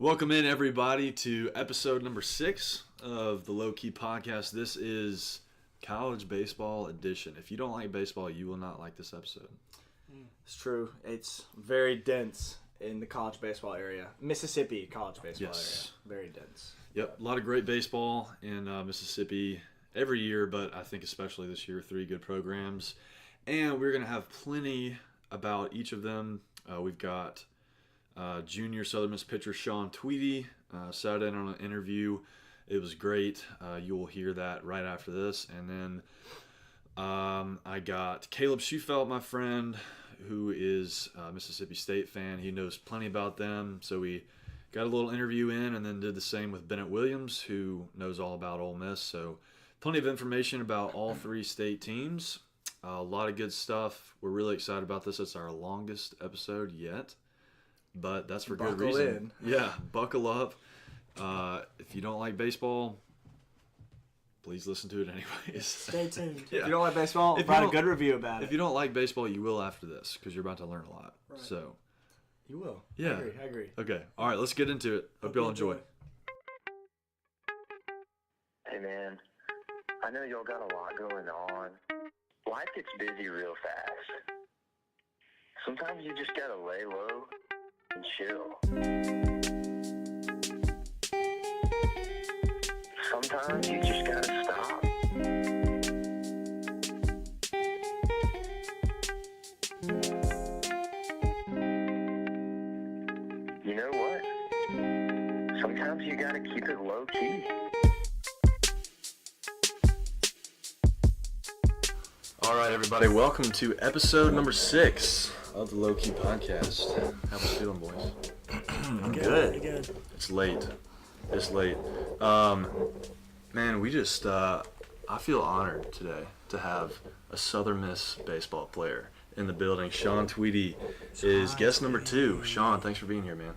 Welcome in, everybody, to episode number 6 of the Low Key Podcast. This is College Baseball Edition. If you don't like baseball, you will not like this episode. It's true. It's very dense in the college baseball area. Mississippi college baseball area. Very dense. Yep, a lot of great baseball in Mississippi every year, but I think especially this year, 3 good programs. And we're going to have plenty about each of them. We've got junior Southern Miss pitcher Sean Tweedy sat in on an interview. It was great. You will hear that right after this. And then I got Caleb Shufelt, my friend, who is a Mississippi State fan. He knows plenty about them. So we got a little interview in and then did the same with Bennett Williams, who knows all about Ole Miss. So plenty of information about all 3 state teams. A lot of good stuff. We're really excited about this. It's our longest episode yet. But that's for good reason. Yeah, buckle up. If you don't like baseball, please listen to it anyways. Stay tuned. Yeah. If you don't like baseball, write a good review about it. If you don't like baseball, you will after this because you're about to learn a lot. Right. So, you will. Yeah. I agree. Okay. All right, let's get into it. Hope y'all enjoy. Hey, man. I know y'all got a lot going on. Life gets busy real fast. Sometimes you just gotta lay low and chill. Sometimes you just gotta stop. You know what? Sometimes you gotta keep it low key. All right, everybody. Welcome to episode number 6 of the Low Key Podcast. How we feeling, boys? I'm good. It's late. Man, we just, I feel honored today to have a Southern Miss baseball player in the building. Sean Tweedy is guest number 2. Sean, thanks for being here, man.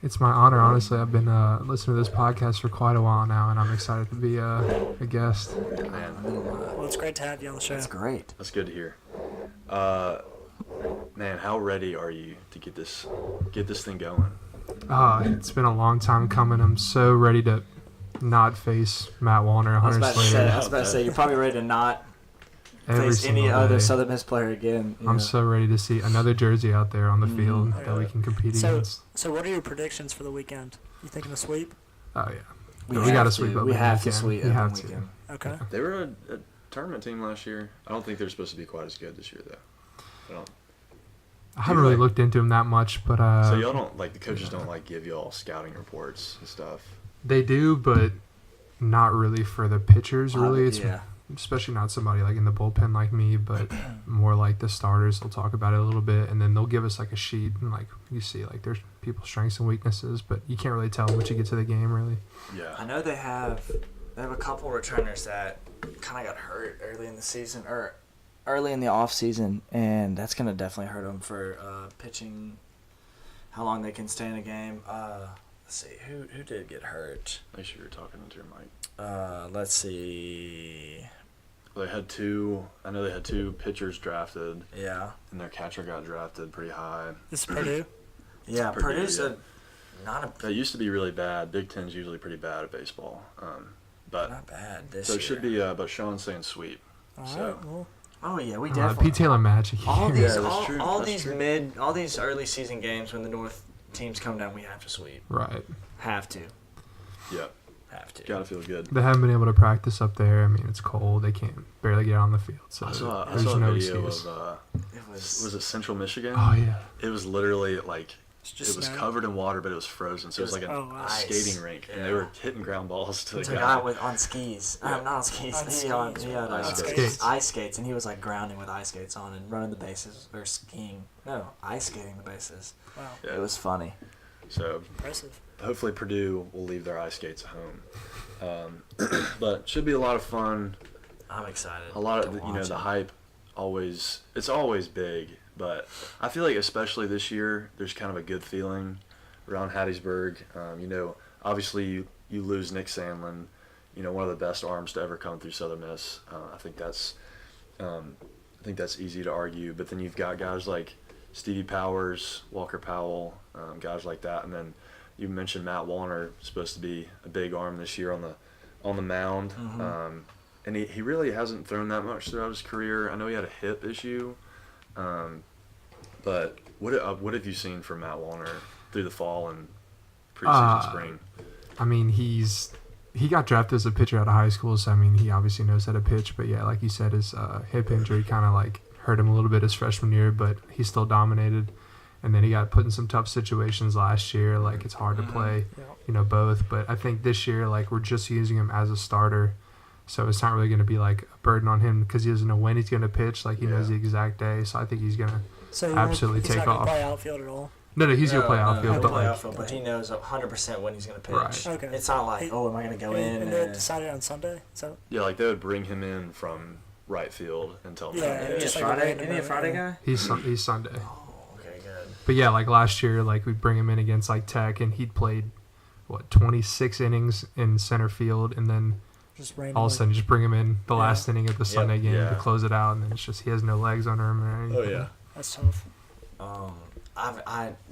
It's my honor, honestly. I've been listening to this podcast for quite a while now, and I'm excited to be a guest. Man, Well, it's great to have you on the show. That's great. that's good to hear. Man, how ready are you to get this thing going? It's been a long time coming. I'm so ready to not face Matt Wallner I was 100 about to Slater. say, you're probably ready to not Every face any single other day. Southern Miss player again. I'm so ready to see another jersey out there on the field that we can compete against. So what are your predictions for the weekend? You thinking a sweep? Oh, yeah. We got to sweep up. We the have to weekend. sweep We up have the to. weekend. Okay. They were a tournament team last year. I don't think they're supposed to be quite as good this year, though. I haven't really looked into them that much, but So y'all don't, like, the coaches don't, like, give y'all scouting reports and stuff? they do, but not really for the pitchers, really. It's yeah. especially not somebody like in the bullpen like me, but more like the starters. They'll talk about it a little bit, and then they'll give us like a sheet, and like you see, like there's people's strengths and weaknesses, but you can't really tell once you get to the game, really. Yeah. I know they have a couple returners that kind of got hurt early in the season or early in the off season, and that's gonna definitely hurt them for pitching. How long they can stay in a game? Let's see, who did get hurt? Make sure you're talking into your mic. Let's see. They had 2. I know they had 2 pitchers drafted, Yeah. and their catcher got drafted pretty high. This is Purdue. Yeah, Purdue, Purdue's yeah. not That used to be really bad. Big Ten's usually pretty bad at baseball. But not bad this so year. it should be. But Sean's saying sweep. All right. So- Well, Oh yeah, we definitely. Pete Taylor magic. All these, Yeah, that's all, true. all That's these true. all these early season games when the North teams come down, we have to sweep. Right. Have to. Yeah, Have to. gotta feel good. They haven't been able to practice up there. I mean, it's cold. They can't barely get on the field. So I saw there's a no video excuse. of It was. was it Central Michigan? Oh, yeah. It was literally like it's just it was snow. covered in water, but it was frozen. So it was like a ice. skating rink, and they Yeah. were hitting ground balls to the It's a guy guy. with on skis. Yeah. Not on skis. On He had Ice skates. ice skates, and he was like grounding with ice skates on and running the bases or skiing. No, ice skating the bases. Wow. Yeah. It was funny. So Impressive. hopefully Purdue will leave their ice skates at home. But should be a lot of fun. I'm excited. A lot to of the watch it. hype it's always big, but I feel like especially this year there's kind of a good feeling around Hattiesburg. Obviously you lose Nick Sandlin, one of the best arms to ever come through Southern Miss. I think that's easy to argue, but then you've got guys like Stevie Powers, Walker Powell, guys like that, and then you mentioned Matt Warner supposed to be a big arm this year on the mound. Mm-hmm. And he really hasn't thrown that much throughout his career. I know he had a hip issue, but what have you seen from Matt Warner through the fall and preseason spring? I mean, he got drafted as a pitcher out of high school, so I mean, he obviously knows how to pitch. But yeah, like you said, his hip injury kind of like hurt him a little bit his freshman year, but he still dominated. And then he got put in some tough situations last year. Like, it's hard to play, both. But I think this year, like, we're just using him as a starter. So it's not really going to be, like, a burden on him because he doesn't know when he's going to pitch. Like, he knows the exact day. So I think he's going to absolutely take off. He's not going to play outfield at all? No, he's going to play outfield. But he knows 100% when he's going to pitch. Right. Okay. It's not like, am I going to go in? And they decided on Sunday? Yeah, like, they would bring him in from right field and tell him. Isn't he a Friday guy? He's Sunday. Okay, good. But yeah, like last year, like we'd bring him in against like Tech, and he'd played 26 innings in center field, and then just randomly. all of a sudden just bring him in the last inning of the Sunday game to close it out, and then it's just he has no legs under him or anything. Oh yeah, that's tough.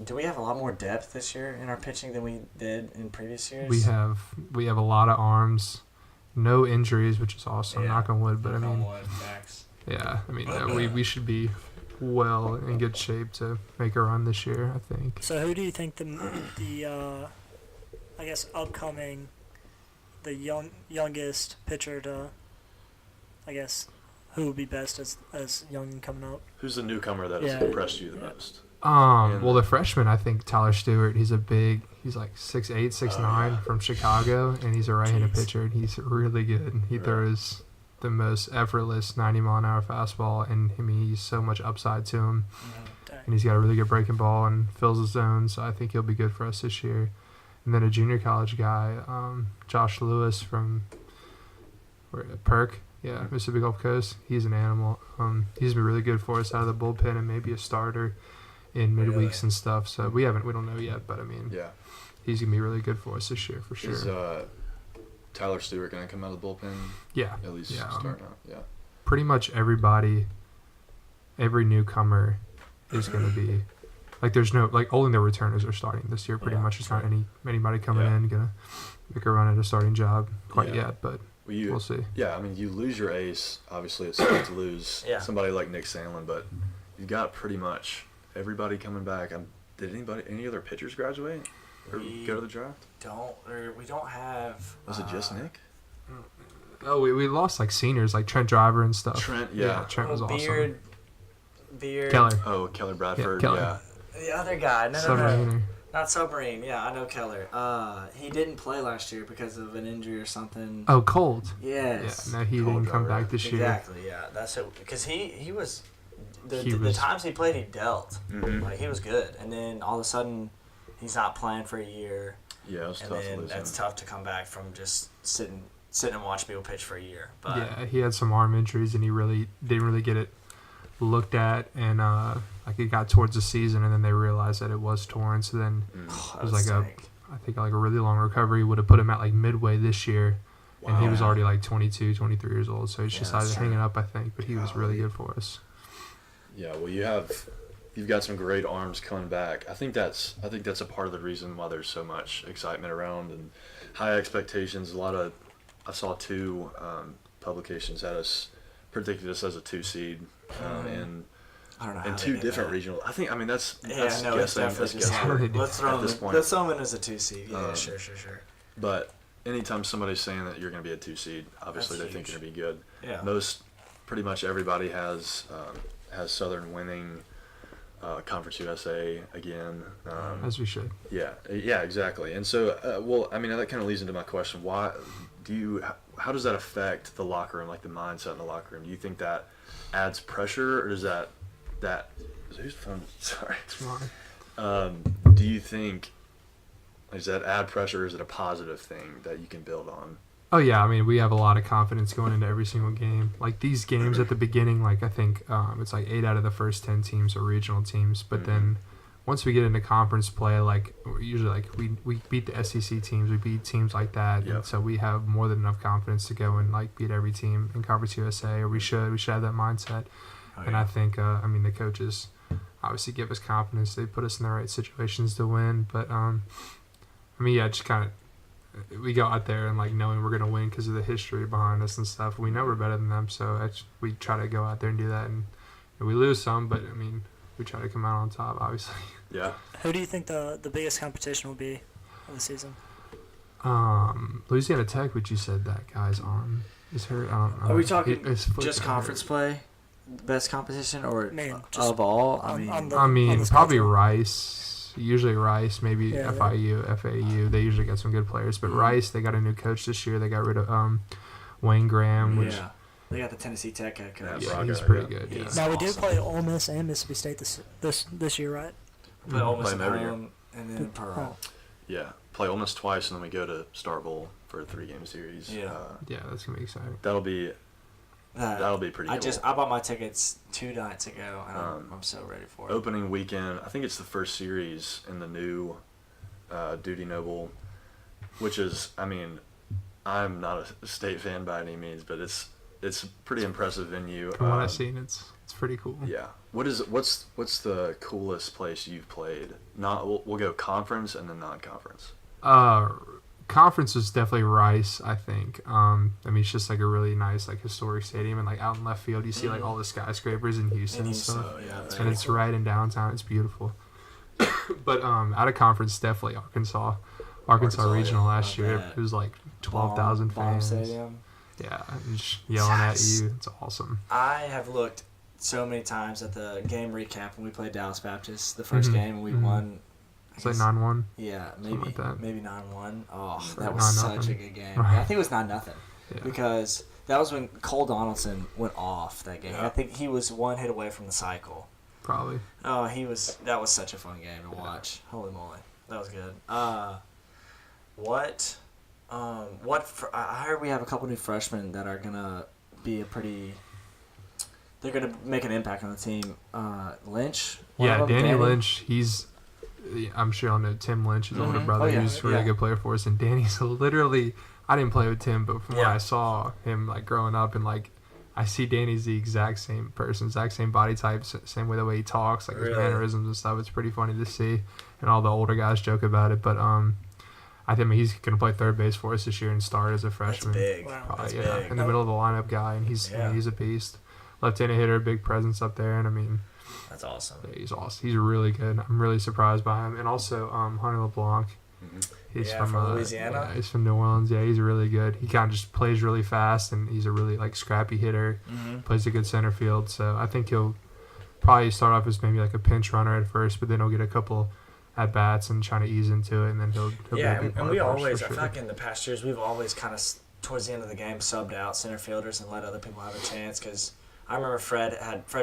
Do we have a lot more depth this year in our pitching than we did in previous years? We have a lot of arms, no injuries, which is awesome. Knock on wood, but I mean, yeah, I mean we should be well in good shape to make a run this year, I think. So who do you think the I guess upcoming the youngest pitcher to, I guess, who would be best as young and coming up? Who's the newcomer that has impressed you the most? Well, the freshman, I think Tyler Stewart. He's like 6'8", 6'9", from Chicago, and he's a right-handed pitcher, and he's really good. He throws the most effortless 90-mile-an-hour fastball, and I mean, he's so much upside to him. And he's got a really good breaking ball and fills the zone, so I think he'll be good for us this year. And then a junior college guy, Josh Lewis from Perk, Mississippi Gulf Coast. He's an animal. He's been really good for us out of the bullpen and maybe a starter in midweeks and stuff. So we don't know yet, but I mean, he's gonna be really good for us this year for sure. Is Tyler Stewart gonna come out of the bullpen? Yeah, at least starting out. Yeah, pretty much every newcomer is gonna be like. There's no like only the returners are starting this year. Pretty much, it's not anybody coming in gonna make a run at a starting job quite yet, but. We'll see. Yeah, I mean, you lose your ace. Obviously, it's hard to lose somebody like Nick Sandlin, but you've got pretty much everybody coming back. Did any other pitchers graduate or go to the draft? We don't have. Was it just Nick? Oh, we lost like seniors like Trent Driver and stuff. Trent was awesome. Beard. Keller. Oh, Keller Bradford. Keller. The other guy. No. Not Submarine. Yeah, I know Keller. He didn't play last year because of an injury or something. Oh, cold. Yes. Yeah, no, he didn't come back this year. Exactly, yeah. That's it. Because he was... The times he played, he dealt. Mm-hmm. Like, he was good. And then all of a sudden, he's not playing for a year. Yeah, it was tough to lose that's him. Tough to come back from just sitting and watching people pitch for a year. But yeah, he had some arm injuries, and he really didn't really get it looked at, and like it got towards the season, and then they realized that it was torn. So then it was like I think like a really long recovery would have put him at like midway this year, and he was already like 22, 23 years old. So he just decided to hang it up, I think. But he was really good for us. Yeah, well, you've got some great arms coming back. I think that's a part of the reason why there's so much excitement around and high expectations. I saw two publications had us predicted us as a 2 seed. And I don't know. And two different regional. I mean that's guessing. Let's throw them in as a 2 seed. Yeah, sure. But anytime somebody's saying that you're going to be a 2 seed, obviously they think you're going to be good. Yeah. Pretty much everybody has Southern winning Conference USA again. As we should. Yeah, exactly. And so, well, I mean, that kind of leads into my question. How does that affect the locker room, like the mindset in the locker room? Do you think that adds pressure, or does that whose phone? Sorry. Do you think, does that add pressure, or is it a positive thing that you can build on? Oh yeah, I mean, we have a lot of confidence going into every single game. Like these games at the beginning, like I think it's like 8 out of the first 10 teams are regional teams, but then once we get into conference play, like usually like we beat the SEC teams, we beat teams like that, and so we have more than enough confidence to go and like beat every team in Conference USA, or we should have that mindset. And I think I mean the coaches obviously give us confidence. They put us in the right situations to win, but I mean, yeah, just kind of we go out there and like knowing we're gonna win because of the history behind us and stuff. We know we're better than them, so we try to go out there and do that. And we lose some, but I mean, we try to come out on top, obviously. Yeah. Who do you think the biggest competition will be of the season? Louisiana Tech, which you said that guy's arm is hurt. I don't know. Are we talking His foot just got conference hurt. play, best competition, or Man, just of all? on the- I on mean, the probably schedule. Rice. Usually Rice, maybe Yeah, FIU, FAU. They usually got some good players. But Mhm. Rice, they got a new coach this year. They got rid of Wayne Graham, which yeah, they got the Tennessee Tech head coach. Yeah, yeah, Braga, he's pretty yeah. good. Yeah. He's Now we do awesome. play Ole Miss and Mississippi State this year, right? But Ole Miss Play at 'em every year. home and then Pearl. Yeah. Play Ole Miss twice, and then we go to Star Bowl for a 3-game series. Yeah. Yeah, that's gonna be exciting. That'll be pretty cool. I bought my tickets 2 nights ago, and Um, I'm so ready for it. Opening weekend, I think it's the first series in the new Duty Noble, which is, I mean, I'm not a state fan by any means, but it's a pretty impressive venue. From what I've seen, it's pretty cool. Yeah. What's the coolest place you've played? We'll go conference and then non-conference. Conference is definitely Rice, I think. I mean, it's just like a really nice, like historic stadium, and like out in left field, you see like all the skyscrapers in Houston and stuff, yeah, and it's right in downtown. It's beautiful. But out of conference, definitely Arkansas Regional yeah, last not year. bad. It was like 12,000 Bomb fans. Stadium. Yeah, and just yelling Yes. at you. It's awesome. I have looked so many times at the game recap when we played Dallas Baptist the 1st Mhm, game, and we mhm. won. I It's like guess- 9-1. Yeah, Something like that. maybe 9-1. Oh, Or that was 9-0. such a good game. Right. I think it was 9-0 Yeah. because that was when Cole Donaldson went off that game. Yeah. I think he was 1 hit away from the cycle. Probably. Oh, that was such a fun game to watch. Holy moly, that was good. I heard we have a couple new freshmen that are gonna be they're gonna make an impact on the team. Lynch. one Yeah, of them, Danny Lynch, I'm sure y'all know Tim Lynch, his older Mhm. brother. Oh, yeah, He's a really yeah. good player for us. And Danny's literally, I didn't play with Tim, but from what Yeah. I saw him like growing up, and like I see Danny's the exact same person, exact same body type, same way the way he talks, like his Really? mannerisms and stuff. It's pretty funny to see, and all the older guys joke about it. But I think he's gonna play third base for us this year and start as a That's freshman. big. Wow. Probably, That's yeah, big. in the middle of the lineup guy, and he's Yeah. he's a beast. Left-handed hitter, big presence up there, and I mean. That's awesome. Yeah, he's awesome. He's really good. I'm really surprised by him. And also, Hunter LeBlanc. Mhm. He's Yeah, from from Louisiana? Yeah, he's from New Orleans. Yeah, he's really good. He kind of just plays really fast, and he's a really like scrappy hitter. Mm-hmm. Plays a good center field. So I think he'll probably start off as maybe like a pinch runner at first, but then he'll get a couple at bats and trying to ease into it, and then he'll be Yeah, a big and we part for us always, for I feel sure. like in the past years, we've always kind of, towards the end of the game, subbed out center fielders and let other people have a chance. Because I remember Fred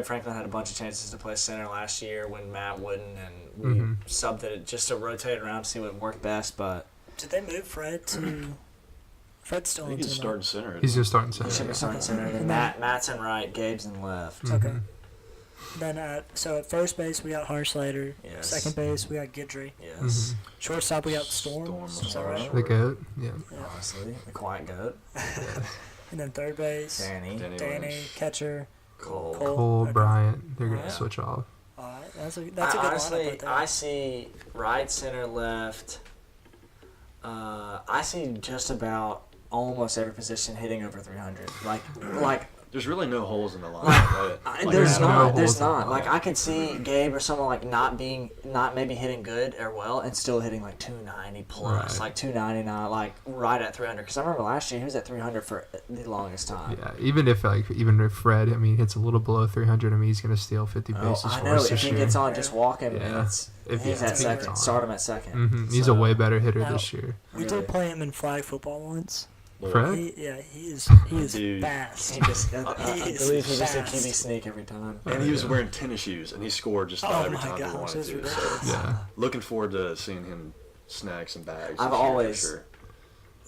Franklin had a bunch of chances to play center last year when Matt wouldn't, and we Mhm. subbed it just to rotate around to see what worked best. But Did they move Fred to? Fred's still I think in he's team, starting center. He's just starting he should center. be starting center. Then Matt's in right, Gabe's in left. Mhm. Okay. Then at first base we got Harslater. Yes. Second base we got Guidry. Yes. Mhm. Shortstop we got Storm. Storm, Is that right? The goat. Yeah. Yeah. Honestly, the quiet goat. And then third base, Danny. Danny Danny, Williams. catcher, Cole. Cole. Cole, Bryant. They're gonna Yeah. switch off. All right, that's a good lineup Honestly, right there. I see right, center, left. I see just about almost every position hitting over 300. Like There's really no holes in the line. Like, right? there's no not. holes There's in the not. line. Like I could see Gabe or someone like not maybe hitting good or well and still hitting like 290 plus, Right. like 299, like right at 300. Because I remember last year he was at 300 for the longest time. Yeah, even if Fred, I mean, hits a little below 300, I mean, he's gonna steal 50 Oh, bases I for know. us If this he year. gets on, just walk him, and Yeah. it's If he's he at gets second. on. Start him at 2nd. Mhm. He's So- a way better hitter Now- this year. we did play him in flag football once. Fred? He is Dude. fast. He just, I He is believe he just did fast. QB sneak every time. And he was wearing tennis shoes, and he scored just about Oh every my time he gosh, wanted that's to. ridiculous. So Yeah. looking forward to seeing him snag some bags. I've this year, always- for sure.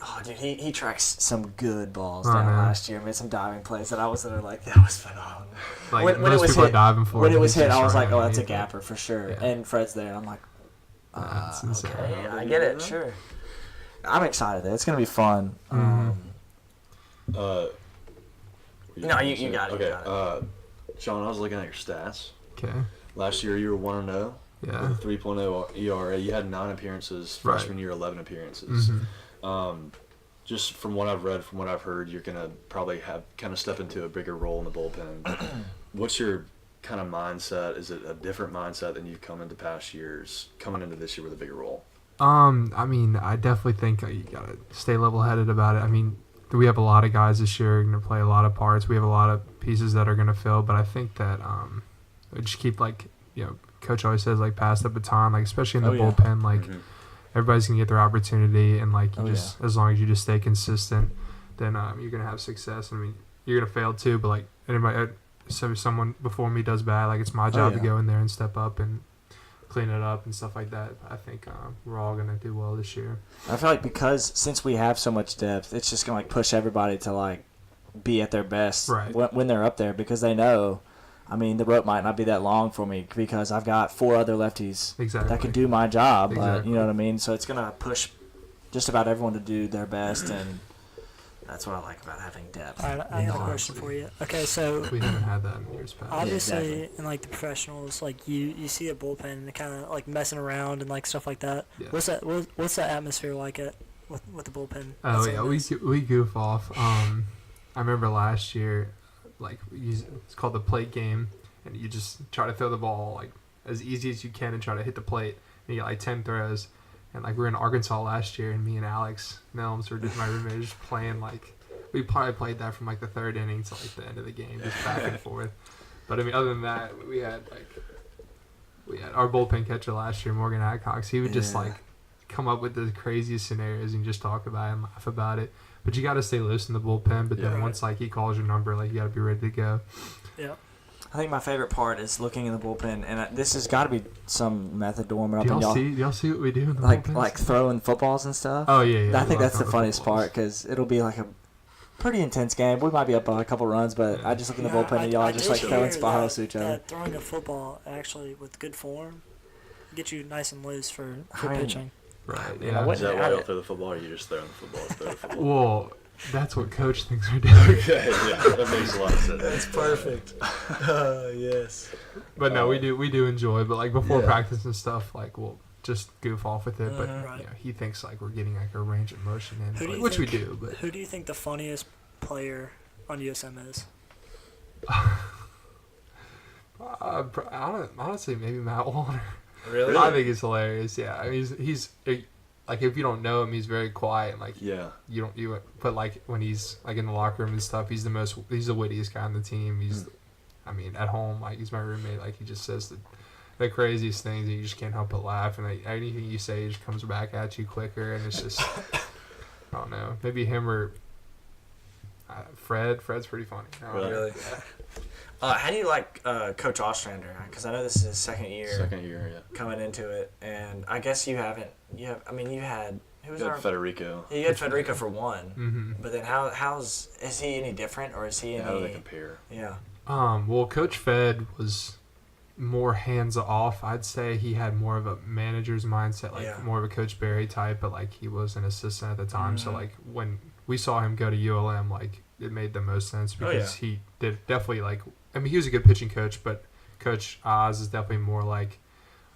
Oh, dude, he tracks some good balls Oh, down man. last year. Made some diving plays that I was literally like, that was phenomenal. Like When it most was people hit- are diving for When it. it was he's hit, just I was like, right oh, that's a underneath it. gapper for sure. Yeah. And Fred's there. I'm like, That's insane. okay, I get it, sure. I'm excited. Though. It's gonna be fun. Mhm. Uh, No, you got it, you Okay, got Sean, I was looking at your stats. Okay. Last year you were 1-0 Yeah. with a 3.0 ERA. You had 9 appearances freshman year, 11 appearances. Just from what I've read, from what I've heard, you're gonna probably have kind of step into a bigger role in the bullpen. What's your kind of mindset? Is it a different mindset than you've come into past years, coming into this year with a bigger role? I mean, I definitely think you gotta stay level-headed about it. I mean, we have a lot of guys this year going to play a lot of parts. We have a lot of pieces that are going to fill, but I think that we just keep, like, Coach always says, like, pass the baton, like, especially in the bullpen, like, everybody's going to get their opportunity, and, like, as long as you just stay consistent, then you're going to have success. I mean, you're going to fail too, but, like, anybody, so if someone before me does bad, like, it's my job to go in there and step up and clean it up and stuff like that. I think we're all going to do well this year. I feel like because since we have so much depth, it's just going to, like, push everybody to, like, be at their best when they're up there, because they know, I mean, the rope might not be that long for me because I've got 4 other lefties that can do my job. But, you know what I mean? So it's going to push just about everyone to do their best, and that's what I like about having depth. All right, I have a question for you. Okay, so we haven't had that in years past. obviously in, like, the professionals, like, you see a bullpen and kind of, like, messing around and, like, stuff like that. Yeah. What's that atmosphere like with the bullpen? Oh yeah, we goof off. I remember last year, like, it's called the plate game, and you just try to throw the ball, like, as easy as you can and try to hit the plate, and you get, like, 10 throws. And, like, we were in Arkansas last year, and me and Alex Nelms were just my roommate, just playing, like, we probably played that from, like, the 3rd inning to, like, the end of the game, just back and forth. But I mean, other than that, we had our bullpen catcher last year, Morgan Adcox. He would just, like, come up with the craziest scenarios and just talk about it and laugh about it. But you got to stay loose in the bullpen. But then once, like, he calls your number, like, you got to be ready to go. Yeah. I think my favorite part is looking in the bullpen, and this has got to be some method to warm it up. Do y'all see what we do in the bullpen? bullpen? Like throwing footballs and stuff? Oh, yeah. I think that's the funniest part, because it'll be like a pretty intense game. We might be up by a couple runs, but I just look in the bullpen and y'all just, like, throwing spot to each other. Throwing a football, actually, with good form, get you nice and loose for pitching. Right, yeah. Is that why y'all throw the football, or you just throw the football? Well, that's what Coach thinks we're doing. Okay, yeah, that makes a lot of sense. That's perfect. Yes. But no, we do enjoy. But, like, before practice and stuff, like, we'll just goof off with it. But he thinks, like, we're getting, like, a range of motion in, which we do. But who do you think the funniest player on USM is? Honestly, maybe Matt Warner. Really? I think he's hilarious. Yeah, I mean, he's like, if you don't know him, he's very quiet. And, like, but, like, when he's, like, in the locker room and stuff, he's the wittiest guy on the team. I mean, at home, like, he's my roommate. Like, he just says the craziest things, and you just can't help but laugh. And, like, anything you say just comes back at you quicker, and it's just, I don't know, maybe him or Fred. Fred's pretty funny. Really? How do you like Coach Ostrander? Because I know this is his second year. Coming into it, and I guess you haven't. You had who was Federico. Yeah, you had Federico for one. Mm-hmm. But then is he any different, or is he any? How do they compare? Yeah. Well, Coach Fed was more hands off. I'd say he had more of a manager's mindset, like more of a Coach Barry type, but, like, he was an assistant at the time. So, like, when we saw him go to ULM, like, it made the most sense because he did definitely, like, I mean, he was a good pitching coach, but Coach Oz is definitely more, like,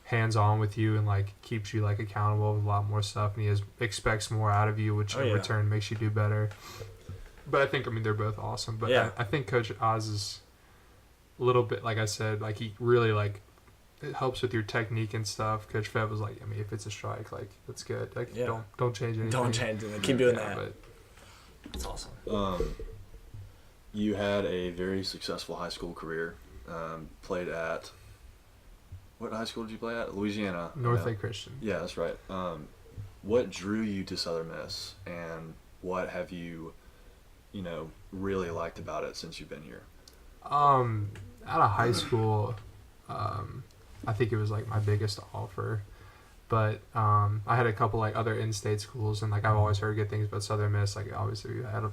hands-on with you and, like, keeps you, like, accountable with a lot more stuff, and he expects more out of you, which in return makes you do better. But I think, I mean, they're both awesome. But I think Coach Oz is a little bit, like I said, like, he really, like, it helps with your technique and stuff. Coach Fed was like, I mean, if it's a strike, like, that's good. Like, don't change anything. Don't change it. Keep doing that. But, that's awesome. You had a very successful high school career. Played at, what high school did you play at? Louisiana. North Lake Christian. Yeah, that's right. What drew you to Southern Miss, and what have you really liked about it since you've been here? Out of high school, I think it was, like, my biggest offer. But I had a couple, like, other in-state schools, and, like, I've always heard good things about Southern Miss. Like, obviously, we had a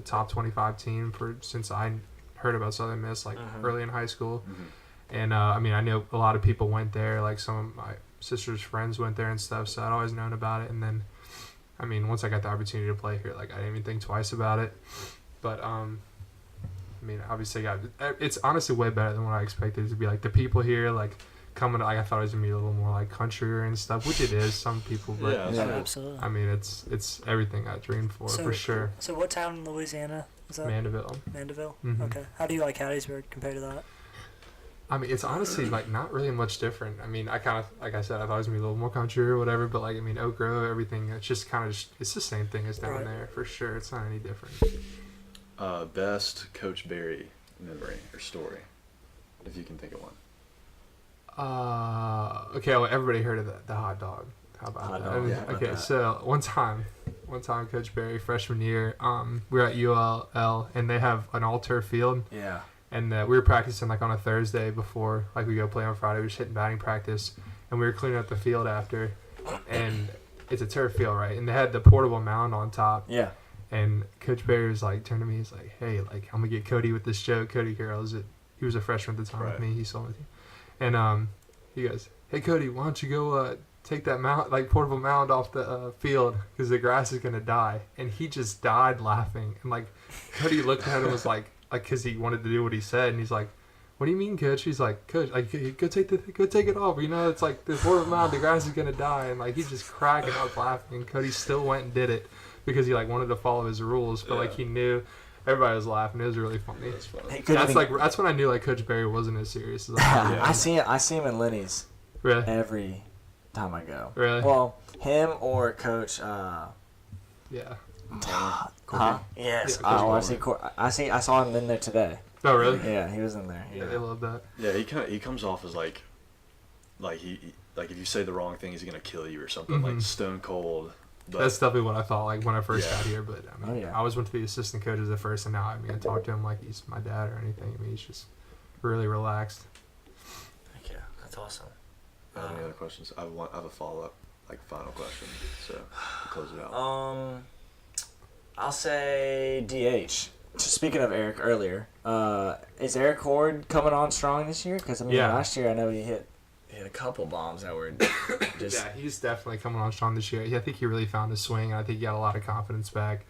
top 25 team since I heard about Southern Miss, like, early in high school. And I mean, I know a lot of people went there, like, some of my sister's friends went there and stuff, so I'd always known about it. And then, I mean, once I got the opportunity to play here, like, I didn't even think twice about it. But I mean, obviously, it's honestly way better than what I expected it to be. Like, the people here, like, coming, like I thought it was gonna be a little more like country and stuff, which it is some people, but Yeah, Yeah. Absolutely. I mean it's everything I dreamed for sure. So what town in Louisiana is that? Mandeville. Mandeville. Mhm. Okay. How do you like Hattiesburg compared to that? I mean, it's honestly like not really much different. I mean, I kind of, like I said, I thought it was gonna be a little more country or whatever, but like I mean, Oak Grove, everything, it's just kind of it's the same thing as down Right. there for sure. It's not any different. Best Coach Barry memory or story, if you can think of one. Okay, well, everybody heard of the hot dog. How about Hot that? dog, I mean, yeah, how about okay, that? so one time, Coach Barry, freshman year, we were at ULL, and they have an all-turf field, Yeah. and we were practicing like on a Thursday before, like we go play on Friday. We were just hitting batting practice, and we were cleaning up the field after, and it's a turf field, right? And they had the portable mound on top, Yeah. and Coach Barry was like, turned to me, he's like, "Hey, like I'm gonna get Cody with this joke." Cody Carroll he was a freshman at the time with Right. me. He saw me, and he goes, "Hey Cody, why don't you go take that mound, like portable mound off the field, because the grass is gonna die." And he just died laughing, and like Cody looked at him and was like, because he wanted to do what he said, and he's like, "What do you mean, Coach?" He's like, "Coach, like go take it off. You know, it's like the portable mound, the grass is gonna die." And like he's just cracking up laughing, and Cody still went and did it because he like wanted to follow his rules, but like Yeah. he knew. Everybody was laughing. It was really funny. That's funny. He couldn't even- That's when I knew like Coach Barry wasn't as serious as I thought. Yeah. I see him in Lenny's Really? every time I go. Really? Well, him or Coach. Yeah. Huh? Yes. Yeah, I saw him in there today. Oh, really? Yeah, he was in there. Yeah, they love that. Yeah, he comes off as like he like if you say the wrong thing, he's gonna kill you or something, Mhm. like stone cold. But That's definitely what I thought like when I first Yeah. got here. But I mean, Oh, yeah. I always went to the assistant coaches at first, and now I mean, I talk to him like he's my dad or anything. I mean, he's just really relaxed. Thank you. That's awesome. any other questions? I have a follow up, like final question. So we'll close it out. I'll say DH. Speaking of Eric earlier, is Eric Horde coming on strong this year? Because I mean, Yeah. last year I know he hit a couple bombs that were just. Yeah, he's definitely coming on strong this year. I think he really found his swing. I think he got a lot of confidence back.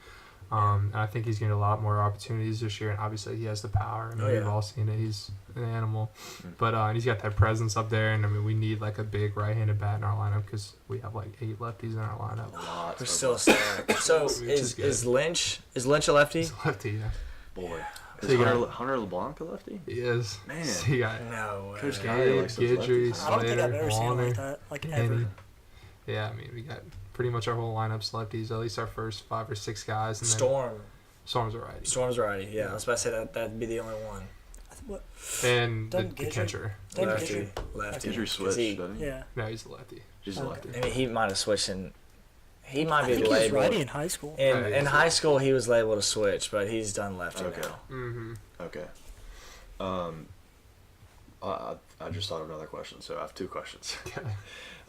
And I think he's getting a lot more opportunities this year. And obviously, he has the power. I mean, Oh, yeah. we've all seen it. He's an animal. But and he's got that presence up there. And I mean, we need like a big right-handed bat in our lineup because we have like 8 lefties in our lineup. Lots We're of still sad. So Which is good. is Lynch a lefty? He's a lefty. Yeah. boy. So Is you got- Hunter LeBlanc a lefty? He is. Man. So you got No way. Coach Gabe, Gabe likes those Guidry, lefties. I don't think I've Slater, ever seen it Warner, like that. Like Kenny. ever. Yeah, I mean, we got pretty much our whole lineup's lefties. At least our first 5 or 6 guys. And then Storm's a righty. Storm's righty. Yeah, I was about to say that'd be the only one. What? And the Doesn't Guidry- catcher. Doesn't Lefty. Guidry- Lefty. Guidry 'Cause switched, he- doesn't he? Yeah. No, he's a lefty. He's a Okay. lefty. I mean, he might have switched in. He might I be think he was labeled. righty in high school. In, Yeah, in he's- high school, he was labeled a switch, but he's done lefty Okay. now. Mm-hmm. Okay. I just thought of another question, so I have 2 questions.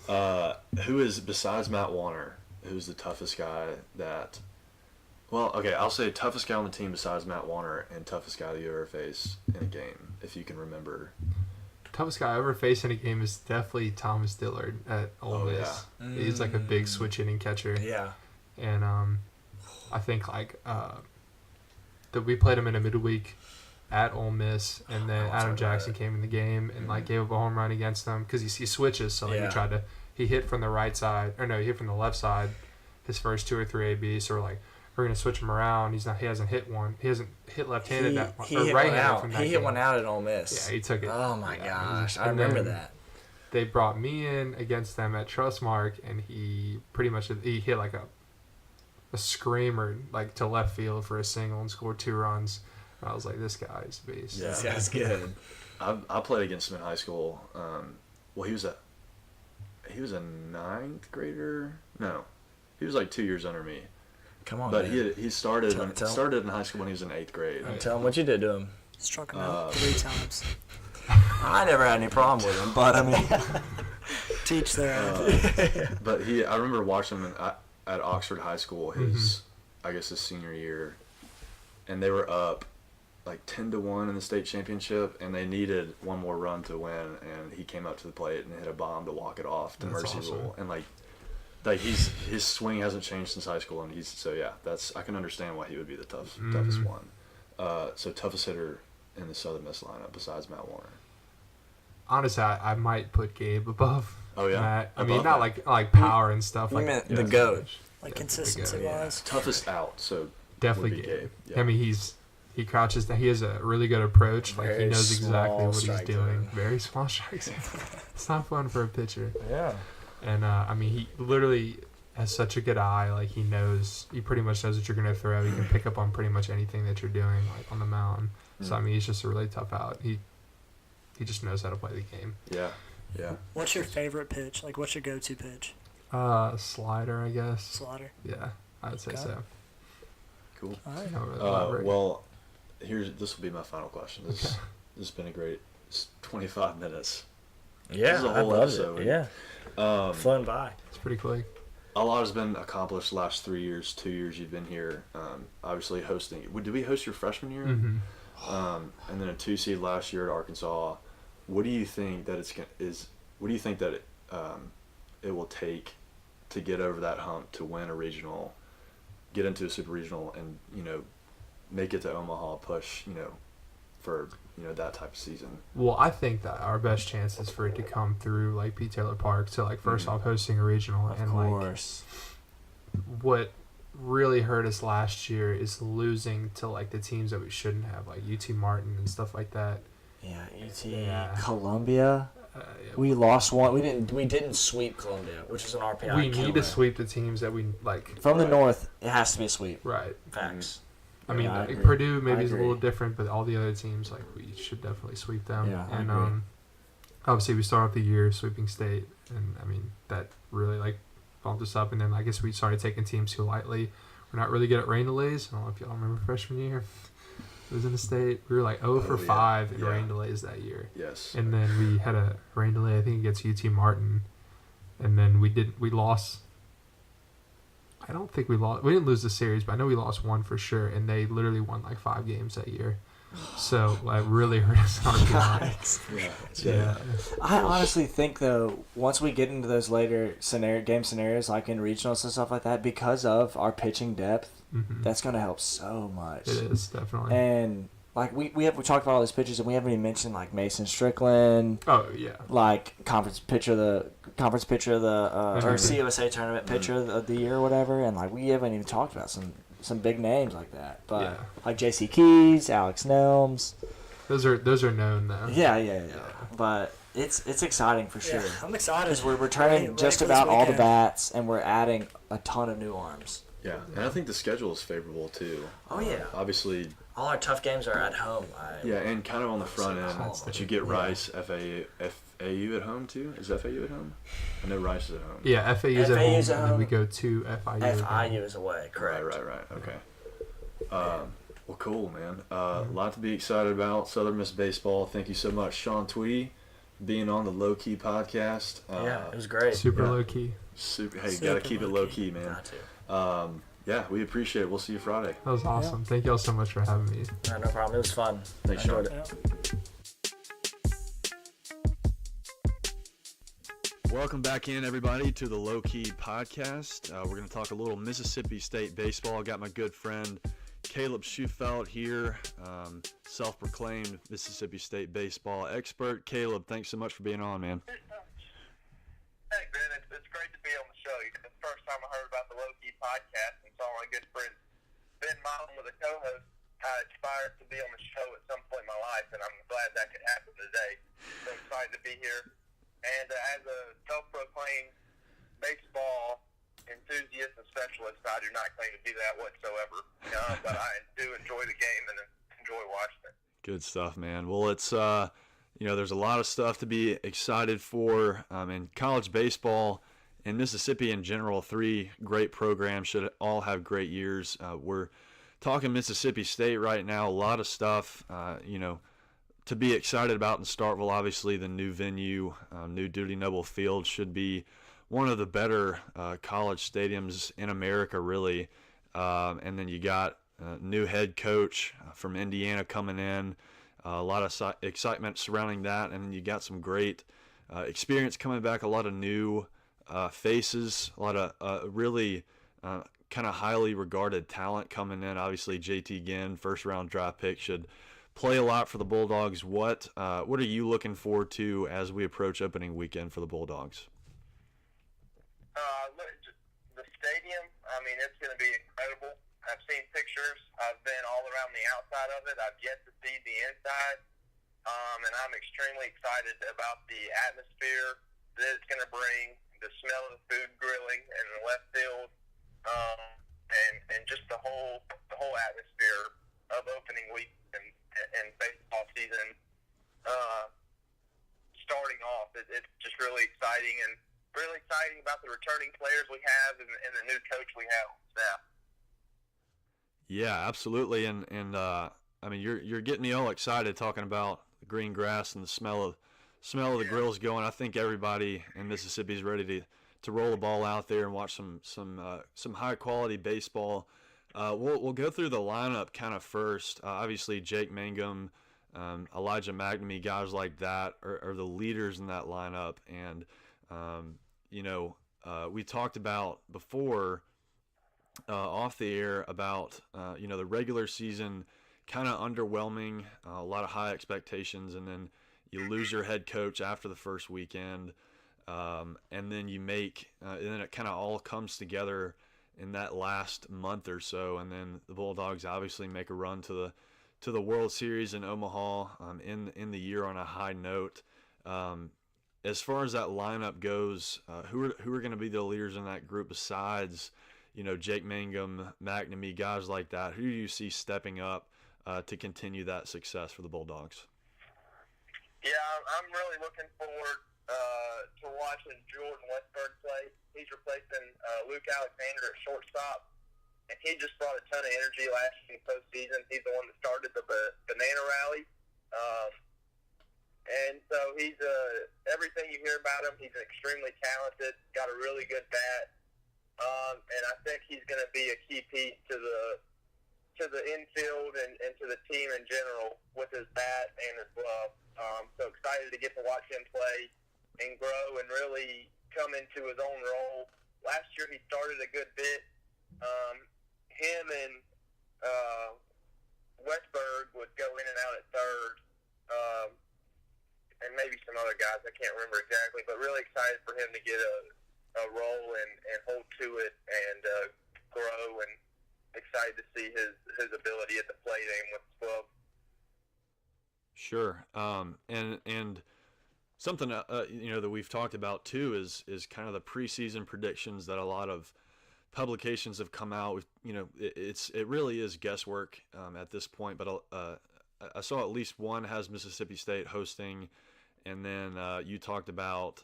Who is, besides Matt Warner, who's the toughest guy that... Well, okay, I'll say toughest guy on the team besides Matt Warner and toughest guy that you ever face in a game, if you can remember. Toughest guy I ever faced in a game is definitely Thomas Dillard at Ole Miss. yeah. He's like a big switch hitting catcher. Yeah. And I think like that we played him in a midweek at Ole Miss, and then I'll talk Adam about Jackson it. came in the game and like gave up a home run against him because he switches. So like Yeah. he hit from the right side, or no, he hit from the left side his first 2 or 3 ABs. So we're like, we're gonna switch him around. He hasn't hit one. He hasn't hit left-handed that one, He or hit one right-handed out. from He that hit game. one out at Ole Miss. Yeah, he took it. Oh my Yeah, gosh, I and remember then that. They brought me in against them at Trustmark, and he pretty much he hit like a screamer like to left field for a single and scored 2 runs. And I was like, this guy's a beast. Yeah. This guy's good. I played against him in high school. Well, he was a 9th grader. No, he was like 2 years under me. Come on, But man. he started Tell- started in high school when he was in 8th grade. Tell him what you did to him. Struck him out 3 times. I never had any problem with him, but I mean, Teach there. But I remember watching him at Oxford High School I guess his senior year, and they were up like 10-1 in the state championship, and they needed one more run to win, and he came up to the plate and hit a bomb to walk it off to That's mercy awesome. rule, and like his swing hasn't changed since high school, and I can understand why he would be the toughest one. So toughest hitter in the Southern Miss lineup besides Matt Warner. honestly, I might put Gabe above Matt. I mean, Above not Matt. like power and stuff. You like meant the GOAT. Like Yeah, consistency wise. Toughest out, so Definitely would be Gabe. Yeah. I mean, he crouches down. He has a really good approach. Like he Very knows exactly small what he's strike doing. zone. Very small strikes. It's not fun for a pitcher. Yeah. And I mean, he literally has such a good eye. Like he pretty much knows what you're gonna throw. He can pick up on pretty much anything that you're doing, like on the mound. So I mean, he's just a really tough out. He just knows how to play the game. Yeah. What's your favorite pitch? Like, what's your go-to pitch? Slider, I guess. Slider. Yeah, I'd say Okay. so. Cool. All right. No, elaborate. Well, this will be my final question. This has been a great 25 minutes. Yeah, This is a I whole loved episode. it. Yeah. Flown by. It's pretty quick. A lot has been accomplished the last 3 years, 2 years you've been here. Obviously hosting. Did we host your freshman year? Mm-hmm. And then a 2 seed last year at Arkansas. What do you think that What do you think that it will take to get over that hump to win a regional, get into a super regional, and make it to Omaha, push for that type of season? Well, I think that our best chance is for it to come through like Pete Taylor Park. So like first off, hosting a regional, Of and course. like what really hurt us last year is losing to like the teams that we shouldn't have, like UT Martin and stuff like that. Yeah, UT. Yeah. Columbia. Uh, We lost one. We didn't sweep Columbia, which is an RPI. we need killer. to sweep the teams that we like. From the north. It has to be a sweep. Right. Facts. I mean, Yeah, I like, agree. Purdue maybe I is a little agree. different, but all the other teams, like, we should definitely sweep them. Yeah, I and agree. obviously we start off the year sweeping state, and I mean that really like bumped us up. And then I guess we started taking teams too lightly. We're not really good at rain delays. I don't know if y'all remember freshman year. It was in the state. We were like 0 for yeah. 5 in Yeah. rain delays that year. Yes. And then we had a rain delay, I think, against UT Martin. And then we lost. I don't think we lost. We didn't lose the series, but I know we lost one for sure. And they literally won like 5 games that year. So that really hurt us on RPI. Yeah. I honestly think though, once we get into those later game scenarios, like in regionals and stuff like that, because of our pitching depth, Mm-hmm. that's going to help so much. It is, definitely. And like we talked about all these pitchers, and we haven't even mentioned like Mason Strickland, Oh, yeah. like conference pitcher of the or Mhm. CUSA tournament pitcher of the year or whatever, and like we haven't even talked about some big names like that. But Yeah. like JC Keys, Alex Nelms. Those are known, though. Yeah. But it's exciting for sure. Yeah, I'm excited. Because we're returning Ready just for this about all the weekend. bats, and we're adding a ton of new arms. Yeah, and I think the schedule is favorable too. Oh, yeah. Obviously, All our tough games are at home. yeah, and kind of on the front end, That's but you get Rice, FAU at home too. Is FAU at home? I know Rice is at home. Yeah, FAU's at home, FAU's at and then home. we go to FIU. at home. FIU is away, correct. Right. Okay. Well, cool, man. A lot to be excited about. Southern Miss baseball. Thank you so much, Sean Tweedy, being on the Low Key podcast. Yeah, it was great. Super Yeah. low key. Super. Hey, Super gotta keep it low low-key. key, man. Got to. Yeah, we appreciate it. We'll see you Friday. That was awesome. Thank y'all so much for having me. No problem. It was fun. Thanks, I enjoyed Sean. it. Yeah. Welcome back in, everybody, to the Low Key podcast. We're going to talk a little Mississippi State baseball. I got my good friend Caleb Shufelt here, self-proclaimed Mississippi State baseball expert. Caleb, thanks so much for being on, man. Hey, Ben, it's great to be on the show. It's the first time I heard about the Low Key podcast, and saw my good friend Ben Milam with a co-host. I aspired to be on the show at some point in my life, and I'm glad that could happen today. So excited to be here. And as a self-proclaimed baseball enthusiast and specialist, I do not claim to be that whatsoever. But I do enjoy the game and enjoy watching it. Good stuff, man. Well, it's there's a lot of stuff to be excited for in college baseball and Mississippi in general. 3 great programs, should all have great years. We're talking Mississippi State right now. A lot of stuff, to be excited about in Starkville. Obviously, the new venue, new Duty Noble Field, should be one of the better college stadiums in America, really. And then you got new head coach from Indiana coming in. A lot of excitement surrounding that, and you got some great experience coming back. A lot of new faces, a lot of really kind of highly regarded talent coming in. Obviously, JT Ginn, first-round draft pick, should play a lot for the Bulldogs. What are you looking forward to as we approach opening weekend for the Bulldogs? The stadium, I mean, it's going to be incredible. I've seen pictures. I've been all around the outside of it. I've yet to see the inside. And I'm extremely excited about the atmosphere that it's going to bring, the smell of the food grilling in the left field, and just the whole atmosphere of opening week and baseball season starting off. It's just really exciting, and really exciting about the returning players we have and the new coach we have on staff. Yeah, absolutely, and I mean you're getting me all excited talking about the green grass and the smell of the grills going. I think everybody in Mississippi is ready to roll the ball out there and watch some high quality baseball. We'll go through the lineup kind of first. Obviously, Jake Mangum, Elijah McNamee, guys like that are the leaders in that lineup. And we talked about before off the air about the regular season kind of underwhelming, a lot of high expectations, and then you lose your head coach after the first weekend, and then you make and then it kind of all comes together in that last month or so, and then the Bulldogs obviously make a run to the World Series in Omaha in the year on a high note. As far as that lineup goes, who are going to be the leaders in that group besides Jake Mangum, McNamee, guys like that? Who do you see stepping up to continue that success for the Bulldogs? Yeah, I'm really looking forward to watching Jordan Westberg play. He's replacing Luke Alexander at shortstop, and he just brought a ton of energy last year in the postseason. He's the one that started the banana rally. And so he's everything you hear about him, he's extremely talented, got a really good bat. And I think he's going to be a key piece to the infield and to the team in general with his bat and his glove. So excited to get to watch him play and grow and really come into his own role. Last year he started a good bit. Him and Westberg would go in and out at third, and maybe some other guys. I can't remember exactly, but really excited for him to get a role and hold to it and grow, and excited to see his ability at the plate and with the glove. Sure, and something that we've talked about too is kind of the preseason predictions that a lot of publications have come out with. It really is guesswork at this point, but I saw at least one has Mississippi State hosting, and then you talked about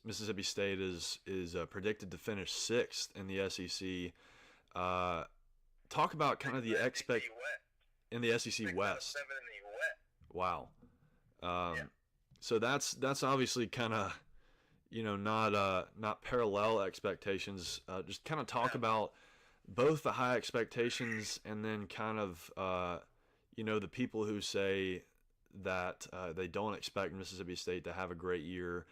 Mississippi State is predicted to finish 6th in the SEC. Talk about kind of the in the SEC West. 7 in the West. Wow. So that's obviously kind of not parallel expectations. Just kind of talk about both the high expectations and then kind of the people who say that they don't expect Mississippi State to have a great year.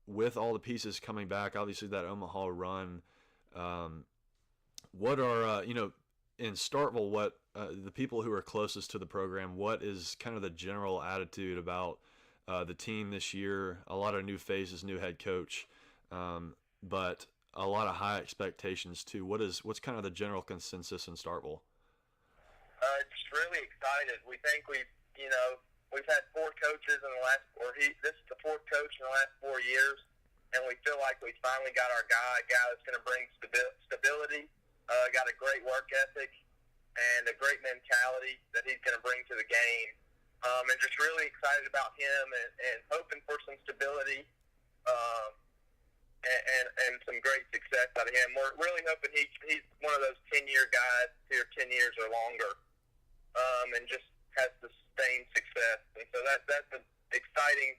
With all the pieces coming back, obviously that Omaha run, what are, in Starkville, what the people who are closest to the program, what is kind of the general attitude about the team this year? A lot of new faces, new head coach, but a lot of high expectations too. What's kind of the general consensus in Starkville? Just really excited. We think we've had 4 coaches in the last, this is the 4th coach in the last 4 years, and we feel like we finally got our guy that's going to bring stability, got a great work ethic, and a great mentality that he's going to bring to the game. And just really excited about him and hoping for some stability and some great success out of him. We're really hoping he's one of those 10-year guys here, 10 years or longer, and just has sustained success. And so that's an exciting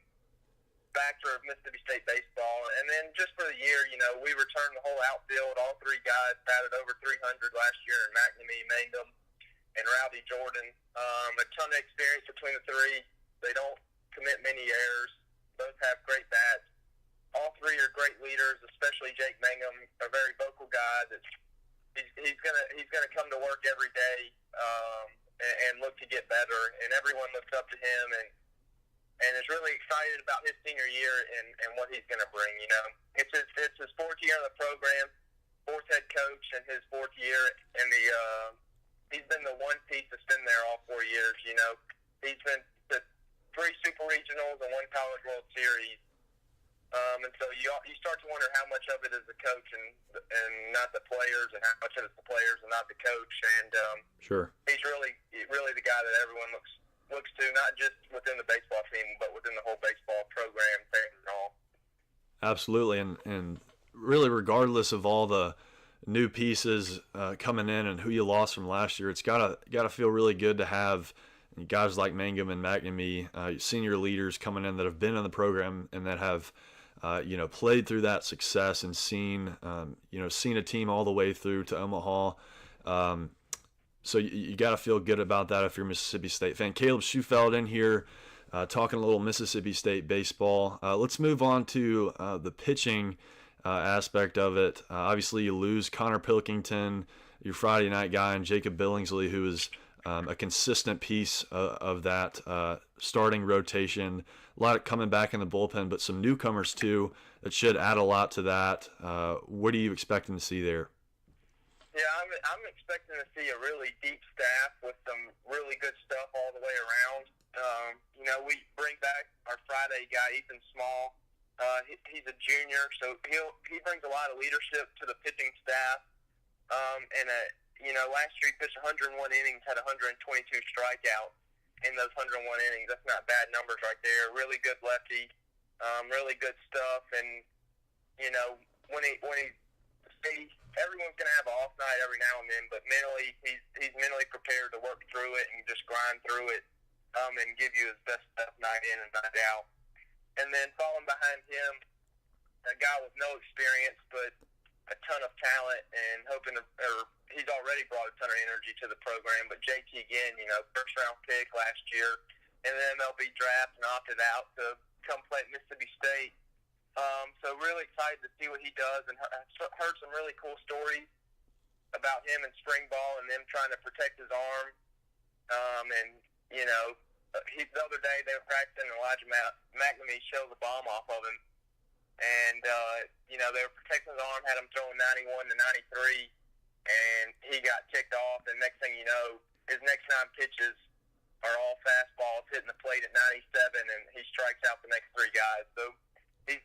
factor of Mississippi State baseball. And then just for the year, we returned the whole outfield. All 3 guys batted over 300 last year, and McNamee, Mangum, and Rowdy Jordan. A ton of experience between the 3. They don't commit many errors. Both have great bats. All 3 are great leaders, especially Jake Mangum, a very vocal guy. He's gonna come to work every day and look to get better. And everyone looks up to him and is really excited about his senior year and what he's going to bring. You know, it's his fourth year in the program, fourth head coach in his fourth year, and he's been the one piece that's been there all 4 years. You know, he's been to 3 super regionals and 1 College World Series. And so you start to wonder how much of it is the coach and not the players, and how much of it's the players and not the coach. And Sure, he's really the guy that everyone looks to, not just within the baseball team, but within the whole baseball program, fans and all. absolutely, and really, regardless of all the new pieces coming in and who you lost from last year, it's gotta feel really good to have guys like Mangum and McNamee, senior leaders coming in that have been in the program and that have played through that success and seen a team all the way through to Omaha. So you got to feel good about that if you're a Mississippi State fan. Caleb Shufelt in here talking a little Mississippi State baseball. Let's move on to the pitching aspect of it. Obviously, you lose Connor Pilkington, your Friday night guy, and Jacob Billingsley, who is a consistent piece of that starting rotation. A lot coming back in the bullpen, but some newcomers too that should add a lot to that. What are you expecting to see there? Yeah, I'm expecting to see a really deep staff with some really good stuff all the way around. We bring back our Friday guy, Ethan Small. He's a junior, so he brings a lot of leadership to the pitching staff. Last year he pitched 101 innings, had 122 strikeouts in those 101 innings. That's not bad numbers right there. Really good lefty, really good stuff. And when he everyone's going to have an off night every now and then, but mentally, he's mentally prepared to work through it and just grind through it and give you his best stuff night in and night out. And then following behind him, a guy with no experience but a ton of talent and he's already brought a ton of energy to the program, but JT Ginn, first-round pick last year, and then MLB draft and opted out to come play at Mississippi State. So really excited to see what he does, and heard some really cool stories about him in spring ball and them trying to protect his arm. The other day they were practicing, and Elijah McNamee showed the bomb off of him, and they were protecting his arm, had him throwing 91 to 93, and he got ticked off. And next thing you know, his next 9 pitches are all fastballs hitting the plate at 97, and he strikes out the next 3 guys. So he's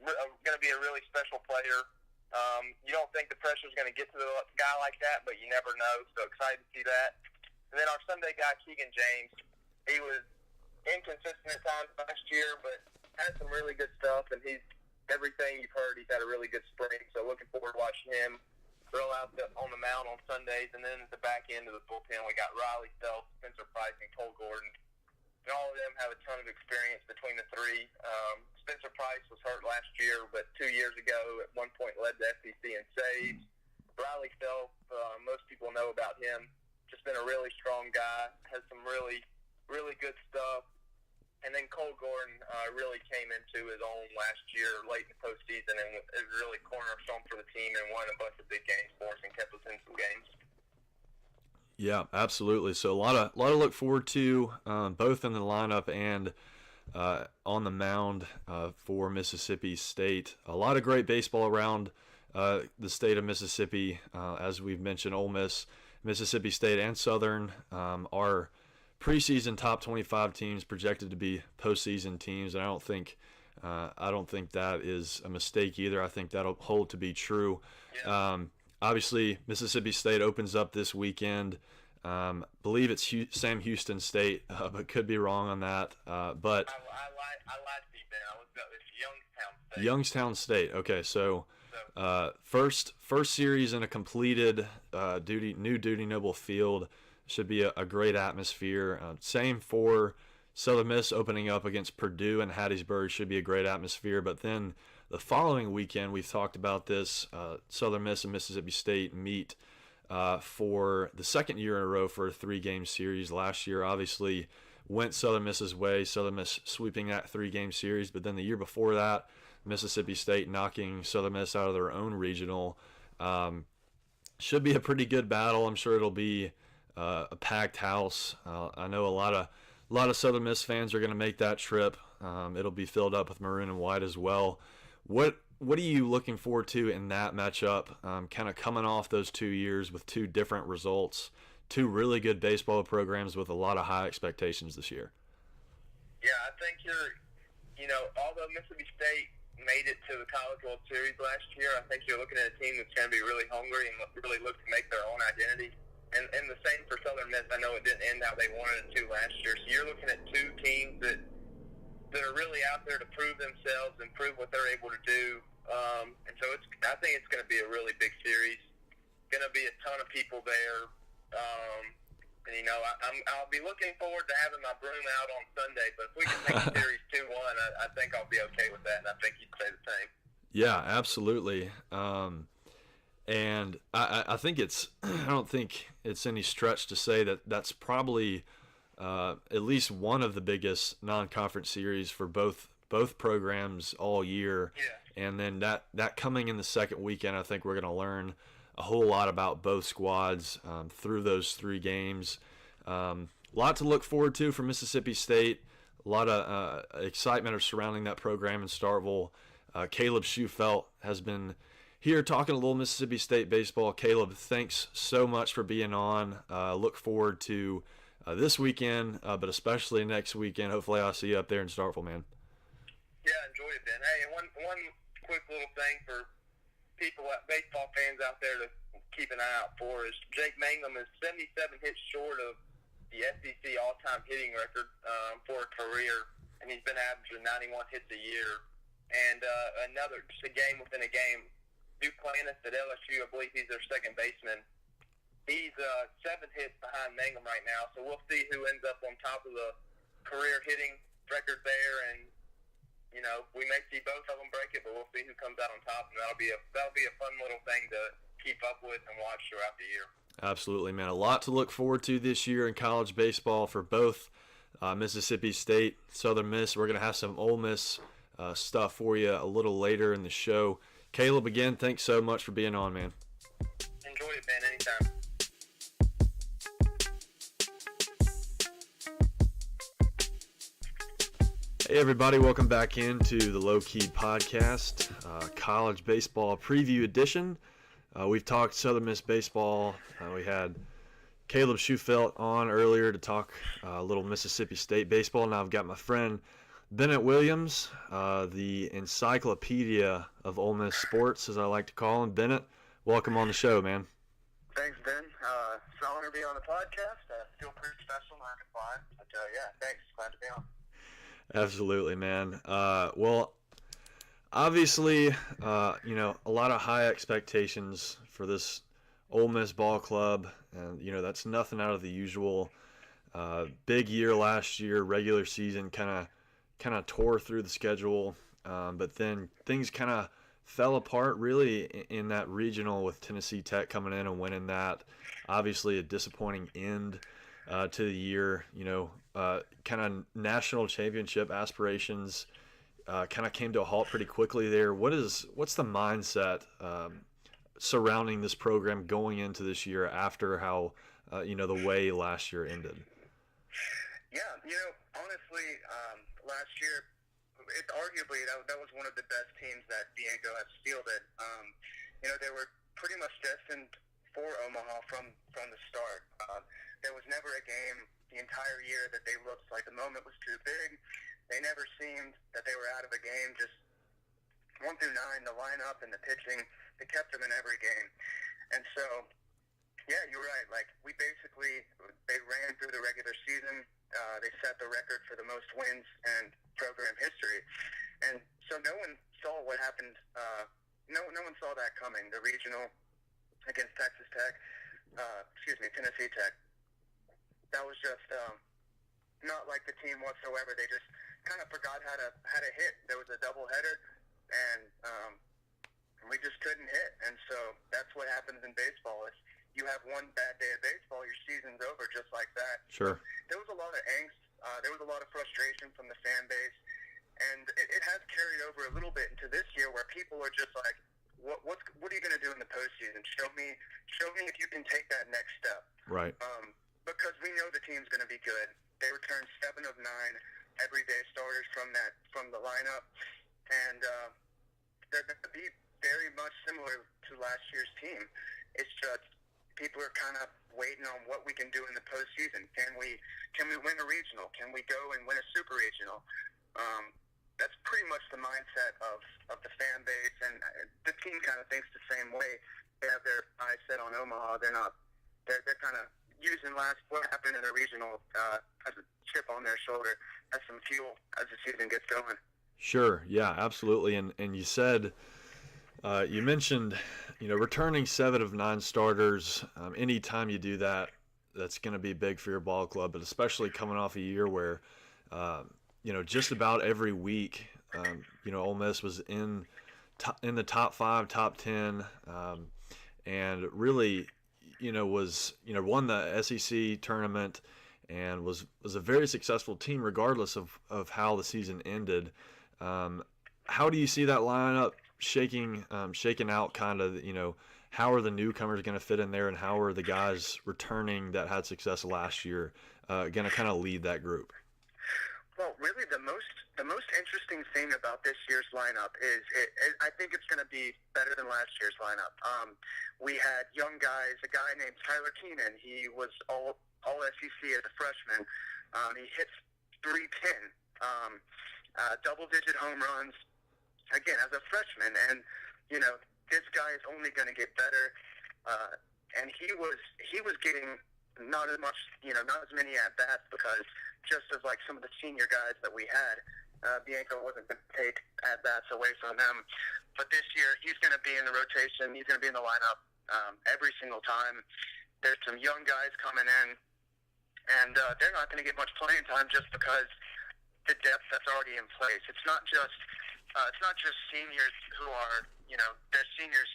going to be a really special player. You don't think the pressure is going to get to a guy like that, but you never know. So excited to see that. And then our Sunday guy, Keegan James, he was inconsistent at times last year, but had some really good stuff. And everything you've heard, he's had a really good spring. So looking forward to watching him throw out on the mound on Sundays. And then at the back end of the bullpen, we got Riley Self, Spencer Price, and Cole Gordon. And all of them have a ton of experience between the 3. Spencer Price was hurt last year, but 2 years ago at one point led the SEC in saves. Riley Self, most people know about him, just been a really strong guy, has some really, really good stuff. And then Cole Gordon really came into his own last year, late in the postseason, and is really cornerstone for the team and won a bunch of big games for us and kept us in some games. Yeah, absolutely. So a lot of look forward to, both in the lineup and on the mound for Mississippi State. A lot of great baseball around the state of Mississippi. As we've mentioned, Ole Miss, Mississippi State, and Southern are preseason top 25 teams projected to be postseason teams, and I don't think that is a mistake either. I think that'll hold to be true. Yeah. Obviously, Mississippi State opens up this weekend. Believe it's Sam Houston State, but could be wrong on that. But I lied to you, Ben. I looked up. It's Youngstown State. Youngstown State. Okay, so first series in a completed new Duty Noble field. Should be a great atmosphere. Same for Southern Miss opening up against Purdue and Hattiesburg. Should be a great atmosphere. But then the following weekend, we've talked about this, Southern Miss and Mississippi State meet for the second year in a row for a 3-game series. Last year, obviously, went Southern Miss's way, Southern Miss sweeping that 3-game series. But then the year before that, Mississippi State knocking Southern Miss out of their own regional. Should be a pretty good battle. I'm sure it'll be a packed house. I know a lot of Southern Miss fans are going to make that trip. It'll be filled up with maroon and white as well. What are you looking forward to in that matchup? Kind of coming off those 2 years with two different results, two really good baseball programs with a lot of high expectations this year. Yeah, I think although Mississippi State made it to the College World Series last year, I think you're looking at a team that's going to be really hungry and really look to make their own identity. And the same for Southern Miss. I know it didn't end how they wanted it to last year. So you're looking at two teams that are really out there to prove themselves and prove what they're able to do. And so I think it's going to be a really big series. Going to be a ton of people there. And I'll be looking forward to having my broom out on Sunday. But if we can take the series 2-1, I think I'll be okay with that. And I think you'd say the same. Yeah, absolutely. And I think I don't think it's any stretch to say that that's probably at least one of the biggest non-conference series for both programs all year. Yeah. And then that coming in the second weekend, I think we're going to learn a whole lot about both squads through those 3 games. A lot to look forward to for Mississippi State. A lot of excitement surrounding that program in Starkville. Caleb Shufelt has been here talking a little Mississippi State baseball. Caleb, thanks so much for being on. Look forward to this weekend, but especially next weekend. Hopefully I'll see you up there in Starkville, man. Yeah, enjoyed it, Ben. Hey, one quick little thing for people, baseball fans out there to keep an eye out for is Jake Mangum is 77 hits short of the SEC all-time hitting record for a career, and he's been averaging 91 hits a year. And just a game within a game, Duke Plannis at LSU, I believe he's their second baseman. He's 7 hits behind Mangum right now, so we'll see who ends up on top of the career hitting record there, and we may see both of them break it, but we'll see who comes out on top, and that'll be a fun little thing to keep up with and watch throughout the year. Absolutely, man. A lot to look forward to this year in college baseball for both Mississippi State, Southern Miss. We're going to have some Ole Miss stuff for you a little later in the show. Caleb, again, thanks so much for being on, man. Enjoyed it, man. Anytime. Hey everybody, welcome back into the Low Key Podcast, college baseball preview edition. We've talked Southern Miss baseball. We had Caleb Shufelt on earlier to talk a little Mississippi State baseball. Now I've got my friend Bennett Williams, the encyclopedia of Ole Miss sports, as I like to call him. Bennett, welcome on the show, man. Thanks, Ben. It's an honor to be on the podcast. I feel pretty special, not gonna lie. But yeah, thanks. Glad to be on. Absolutely, man. Well, obviously, a lot of high expectations for this Ole Miss ball club, and that's nothing out of the usual. Big year last year, regular season kind of tore through the schedule, but then things kind of fell apart really in that regional with Tennessee Tech coming in and winning that. Obviously, a disappointing end to the year. Kind of national championship aspirations kind of came to a halt pretty quickly there. What's the mindset surrounding this program going into this year after how the way last year ended? Yeah, honestly, last year, arguably that was one of the best teams that Diego has fielded. They were pretty much destined for Omaha from the start. There was never a game the entire year that they looked like the moment was too big. They never seemed that they were out of a game. Just 1 through 9, the lineup and the pitching, they kept them in every game. And so, yeah, you're right. They ran through the regular season. They set the record for the most wins in program history. And so no one saw what happened. No one saw that coming. The regional against Tennessee Tech. That was just not like the team whatsoever. They just kind of forgot how to hit. There was a doubleheader, and we just couldn't hit. And so that's what happens in baseball. If you have one bad day of baseball, your season's over just like that. Sure. There was a lot of angst. There was a lot of frustration from the fan base. And it has carried over a little bit into this year where people are just like, what are you going to do in the postseason? Show me if you can take that next step. Right. Because we know the team's going to be good. They returned 7 of 9 everyday starters from the lineup, and they're going to be very much similar to last year's team. It's just people are kind of waiting on what we can do in the postseason. Can we win a regional? Can we go and win a super regional? That's pretty much the mindset of the fan base, and the team kind of thinks the same way. They have their eyes set on Omaha. They're kind of using what happened in the regional as a chip on their shoulder, as some fuel as the season gets going. Sure. Yeah, absolutely. And you said, you mentioned, returning 7 of 9 starters. Anytime you do that, that's going to be big for your ball club, but especially coming off a year where, just about every week, Ole Miss was in the top 5, top 10, and really, won the SEC tournament and was a very successful team regardless of how the season ended. How do you see that lineup shaking out, kind of, how are the newcomers going to fit in there, and how are the guys returning that had success last year going to kind of lead that group? Well, really, the most interesting thing about this year's lineup is I think it's going to be better than last year's lineup. We had young guys, a guy named Tyler Keenan. He was all SEC as a freshman. He hits .310, double-digit home runs, again, as a freshman. And, this guy is only going to get better. And he was getting not as many at-bats because just as like some of the senior guys that we had, Bianco wasn't going to take at-bats away from them. But this year, he's going to be in the rotation. He's going to be in the lineup every single time. There's some young guys coming in, and they're not going to get much playing time just because the depth that's already in place. It's not just seniors who are, they're seniors,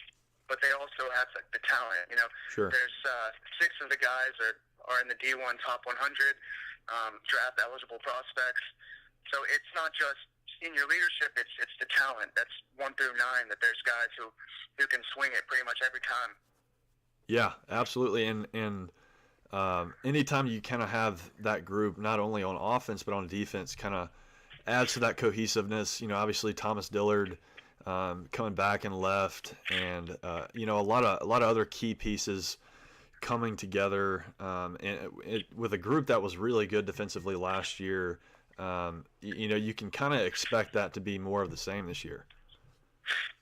but they also have the talent. Sure. There's 6 of the guys are in the D1 top 100 draft eligible prospects. So it's not just senior leadership; it's the talent. That's 1 through 9. That there's guys who can swing it pretty much every time. Yeah, absolutely. And anytime you kind of have that group, not only on offense but on defense, kind of adds to that cohesiveness. Obviously Thomas Dillard coming back and left, and a lot of other key pieces coming together, with a group that was really good defensively last year. You can kind of expect that to be more of the same this year.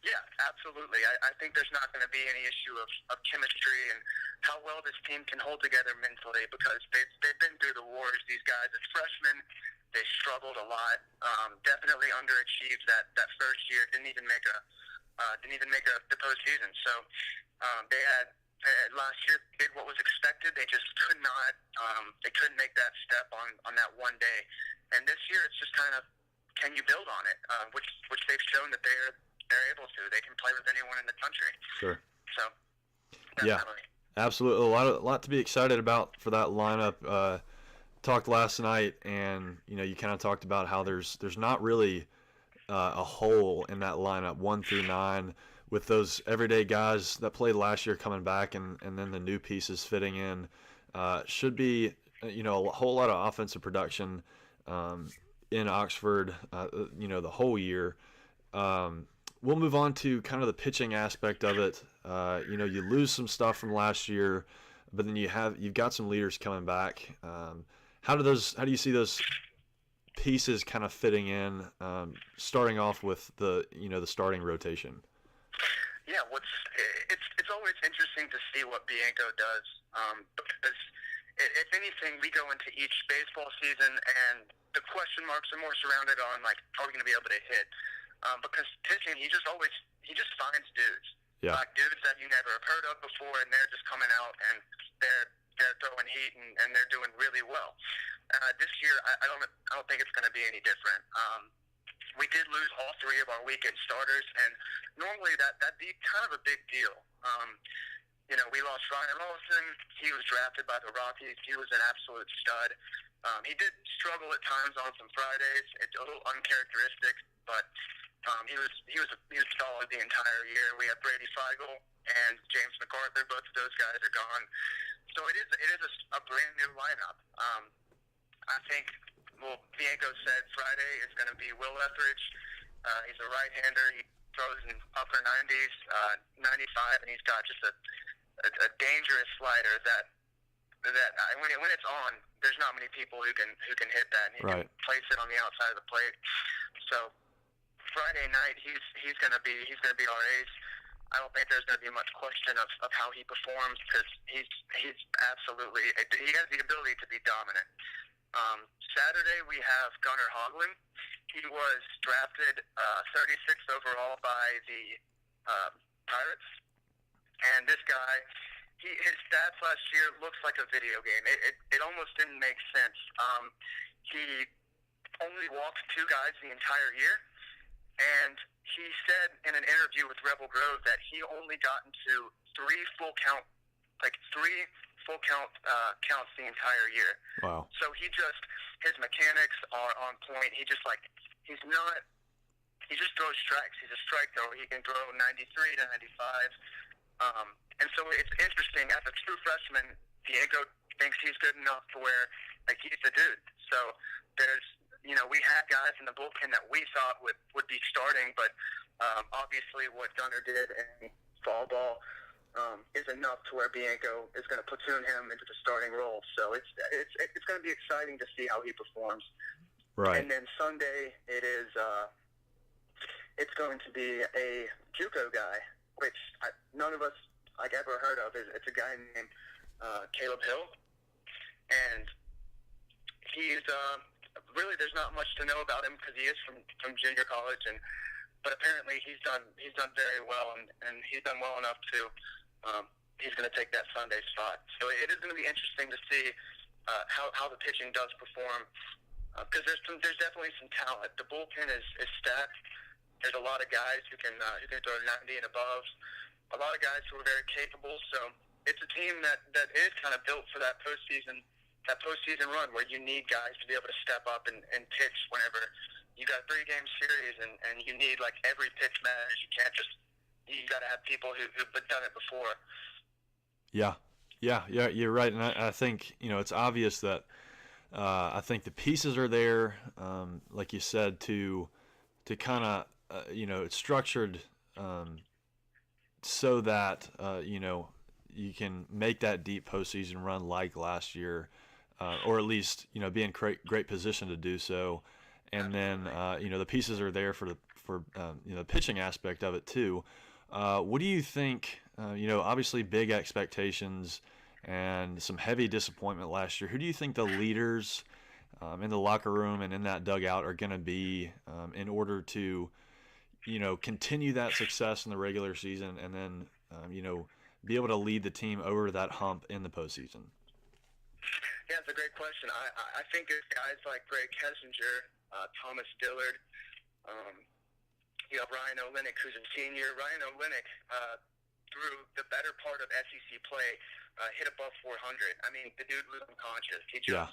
Yeah, absolutely. I think there's not going to be any issue of chemistry and how well this team can hold together mentally, because they've been through the wars. These guys as freshmen, they struggled a lot. Definitely underachieved that first year. Didn't even make the postseason. So they had last year did what was expected. They just could not. They couldn't make that step on that one day. And this year, it's just kind of, can you build on it? Which they've shown that they're able to. They can play with anyone in the country. Sure. So, definitely. Yeah, absolutely. A lot to be excited about for that lineup. Talked last night, and you kind of talked about how there's not really a hole in that lineup 1 through 9, with those everyday guys that played last year coming back, and then the new pieces fitting in. Should be a whole lot of offensive production in Oxford, the whole year. We'll move on to kind of the pitching aspect of it. You lose some stuff from last year, but then you've got some leaders coming back. How do you see those pieces kind of fitting in, starting off with the starting rotation? Yeah, it's always interesting to see what Bianco does, because if anything, we go into each baseball season and the question marks are more surrounded on, like, are we going to be able to hit? Because pitching, he just finds dudes. Yeah. Like dudes that you never have heard of before, and they're just coming out and they're throwing heat and they're doing really well. This year, I don't think it's going to be any different. We did lose all 3 of our weekend starters, and normally that'd be kind of a big deal. We lost Ryan Olson. He was drafted by the Rockies. He was an absolute stud. He did struggle at times on some Fridays. It's a little uncharacteristic, but He was solid the entire year. We have Brady Feigl and James McArthur. Both of those guys are gone. So it is a brand new lineup. I think, Bianco said Friday is going to be Will Etheridge. He's a right-hander. He throws in upper 90s, 95, and he's got just a dangerous slider that when it's on, there's not many people who can hit that, and he can place it on the outside of the plate. So Friday night, he's going to be our ace. I don't think there's going to be much question of how he performs because he's absolutely, he has the ability to be dominant. Saturday we have Gunnar Hoglund. He was drafted 36th overall by the Pirates, and this guy, his stats last year looks like a video game. It almost didn't make sense. He only walked 2 guys the entire year, and he said in an interview with Rebel Grove that he only got into 3 full count counts the entire year. Wow. So his mechanics are on point. He just throws strikes. He's a strike thrower. He can throw 93 to 95. And so it's interesting. As a true freshman, Diego thinks he's good enough to where he's the dude. So there's, we had guys in the bullpen that we thought would be starting, but obviously what Gunnar did in fall ball is enough to where Bianco is going to platoon him into the starting role. So it's going to be exciting to see how he performs. Right. And then Sunday it's going to be a JUCO guy, which none of us ever heard of. It's a guy named Caleb Hill, and he's really, there's not much to know about him because he is from junior college, but apparently he's done very well, and he's done well enough to he's going to take that Sunday spot. So it is going to be interesting to see how the pitching does perform because there's definitely some talent. The bullpen is stacked. There's a lot of guys who can throw 90 and above. A lot of guys who are very capable. So it's a team that is kind of built for that postseason run where you need guys to be able to step up and pitch whenever you got a 3-game series and you need every pitch matters. You got to have people who've done it before. Yeah, you're right. And I think, it's obvious that I think the pieces are there, like you said, to kind of, it's structured so that, you can make that deep postseason run like last year, or at least, be in great position to do so. And then, the pieces are there for the pitching aspect of it too. What do you think, obviously big expectations and some heavy disappointment last year. Who do you think the leaders in the locker room and in that dugout are going to be in order to, continue that success in the regular season and then, be able to lead the team over that hump in the postseason? Yeah, it's a great question. I think it's guys like Greg Kessinger, Thomas Dillard, you have Ryan Olenek, who's a senior. Ryan Olenek, through the better part of SEC play, hit above 400. I mean, the dude was unconscious. He just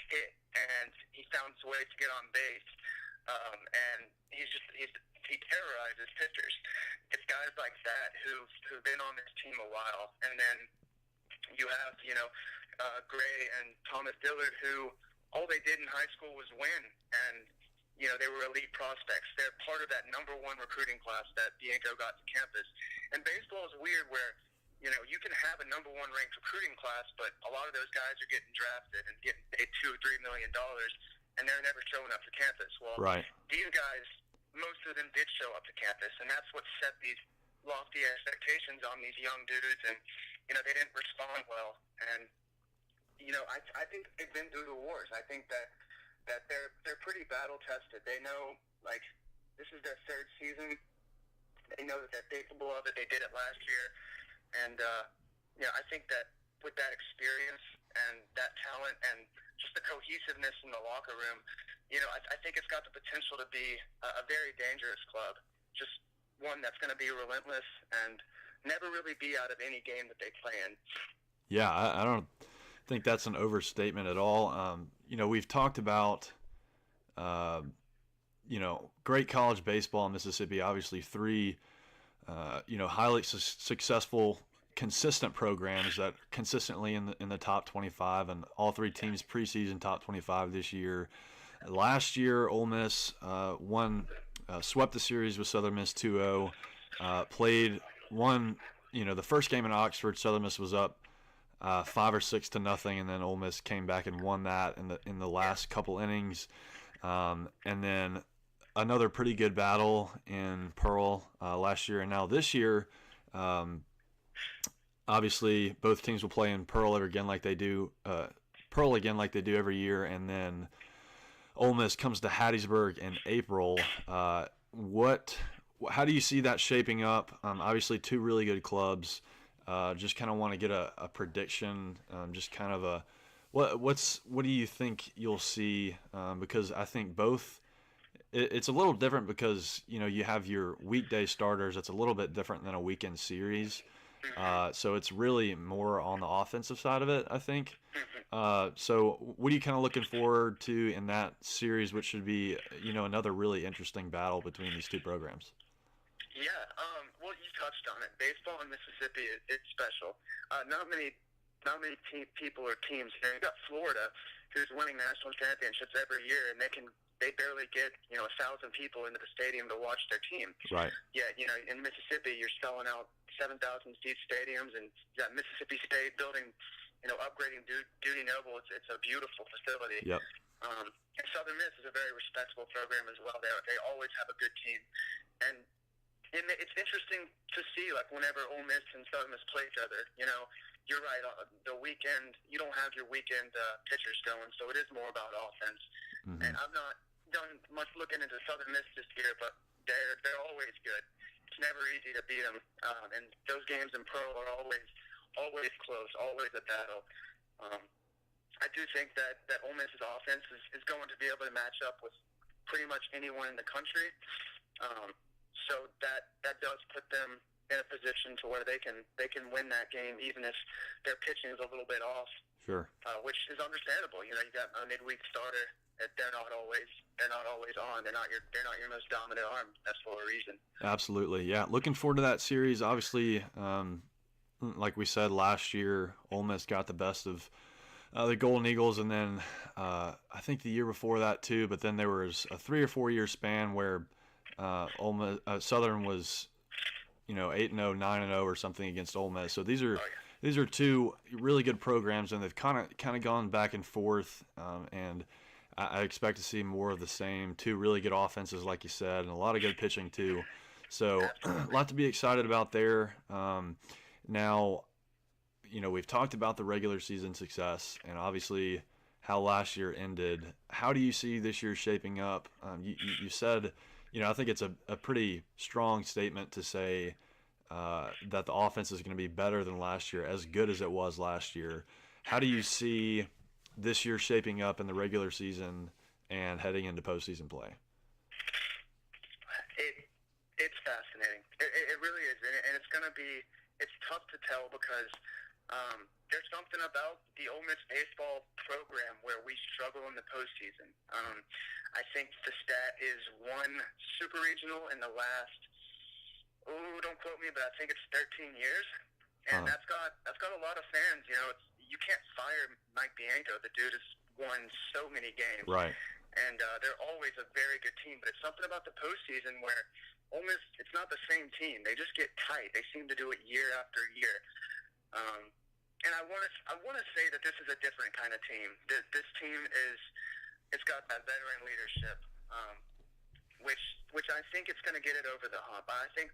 hit, and he found ways to get on base. And he terrorizes pitchers. It's guys like that who've been on this team a while. And then you have, Gray and Thomas Dillard, who all they did in high school was win. And, they were elite prospects. They're part of that number 1 recruiting class that Bianco got to campus. And baseball is weird where, you can have a number 1 ranked recruiting class, but a lot of those guys are getting drafted and getting paid $2 or $3 million, and they're never showing up to campus. Well, these guys, most of them did show up to campus, and that's what set these lofty expectations on these young dudes, and, they didn't respond well. And, I think they've been through the wars. I think that they're pretty battle tested. They know this is their 3rd season. They know that they're capable of it. They did it last year, and I think that with that experience and that talent and just the cohesiveness in the locker room, I think it's got the potential to be a very dangerous club. Just one that's going to be relentless and never really be out of any game that they play in. Yeah, I don't think that's an overstatement at all. We've talked about, great college baseball in Mississippi. Obviously, three, highly successful, consistent programs that are consistently in the top 25, and all three teams preseason top 25 this year. Last year, Ole Miss swept the series with Southern Miss 2-0. The first game in Oxford, Southern Miss was up 5 or 6 to nothing, and then Ole Miss came back and won that in the last couple innings. And then another pretty good battle in Pearl last year, and now this year, obviously both teams will play in Pearl again like they do every year, and then Ole Miss comes to Hattiesburg in April. How do you see that shaping up? Obviously, two really good clubs. Just kind of want to get a prediction. Just kind of what do you think you'll see? Because I think both. It's a little different because you have your weekday starters. It's a little bit different than a weekend series. So it's really more on the offensive side of it, I think. So what are you kind of looking forward to in that series, which should be, another really interesting battle between these two programs? Yeah, well, you touched on it. Baseball in Mississippi is special. Not many people or teams here. You got Florida, who's winning national championships every year, and they barely get 1,000 people into the stadium to watch their team. Right. Yeah, in Mississippi, you're selling out 7,000 seat stadiums, and Mississippi State building, upgrading Duty Noble. It's a beautiful facility. Yep. And Southern Miss is a very respectable program as well. They always have a good team, and it's interesting to see, like, whenever Ole Miss and Southern Miss play each other. You're right. The weekend, you don't have your weekend pitchers going, so it is more about offense. Mm-hmm. And I've not done much looking into Southern Miss this year, but they're always good. It's never easy to beat them, and those games in Pearl are always close, always a battle. I do think that Ole Miss's offense is going to be able to match up with pretty much anyone in the country. So that does put them in a position to where they can win that game, even if their pitching is a little bit off. Sure. Which is understandable. You got a midweek starter. They're not always on. They're not your most dominant arm. That's for a reason. Absolutely, yeah. Looking forward to that series. Obviously, like we said last year, Ole Miss got the best of the Golden Eagles, and then I think the year before that too. But then there was a 3 or 4 year span where Southern was 8-0, 9-0 or something against Ole Miss. So these are two really good programs, and they've kind of gone back and forth, and I expect to see more of the same. Two really good offenses, like you said, and a lot of good pitching too. So a lot to be excited about there. Now, we've talked about the regular season success and obviously how last year ended. How do you see this year shaping up? You said, I think it's a pretty strong statement to say that the offense is going to be better than last year, as good as it was last year. How do you see this year shaping up in the regular season and heading into postseason play? It's fascinating. It really is, and it's tough to tell because there's something about the Ole Miss baseball program where we struggle in the postseason. I think the stat is one super regional in the last, don't quote me, but I think it's 13 years, and that's got a lot of fans. You can't fire Mike Bianco. The dude has won so many games. Right. And they're always a very good team. But it's something about the postseason where Ole Miss, it's not the same team. They just get tight. They seem to do it year after year. And I want to say that this is a different kind of team. This team it's got that veteran leadership, which I think it's going to get it over the hump. I think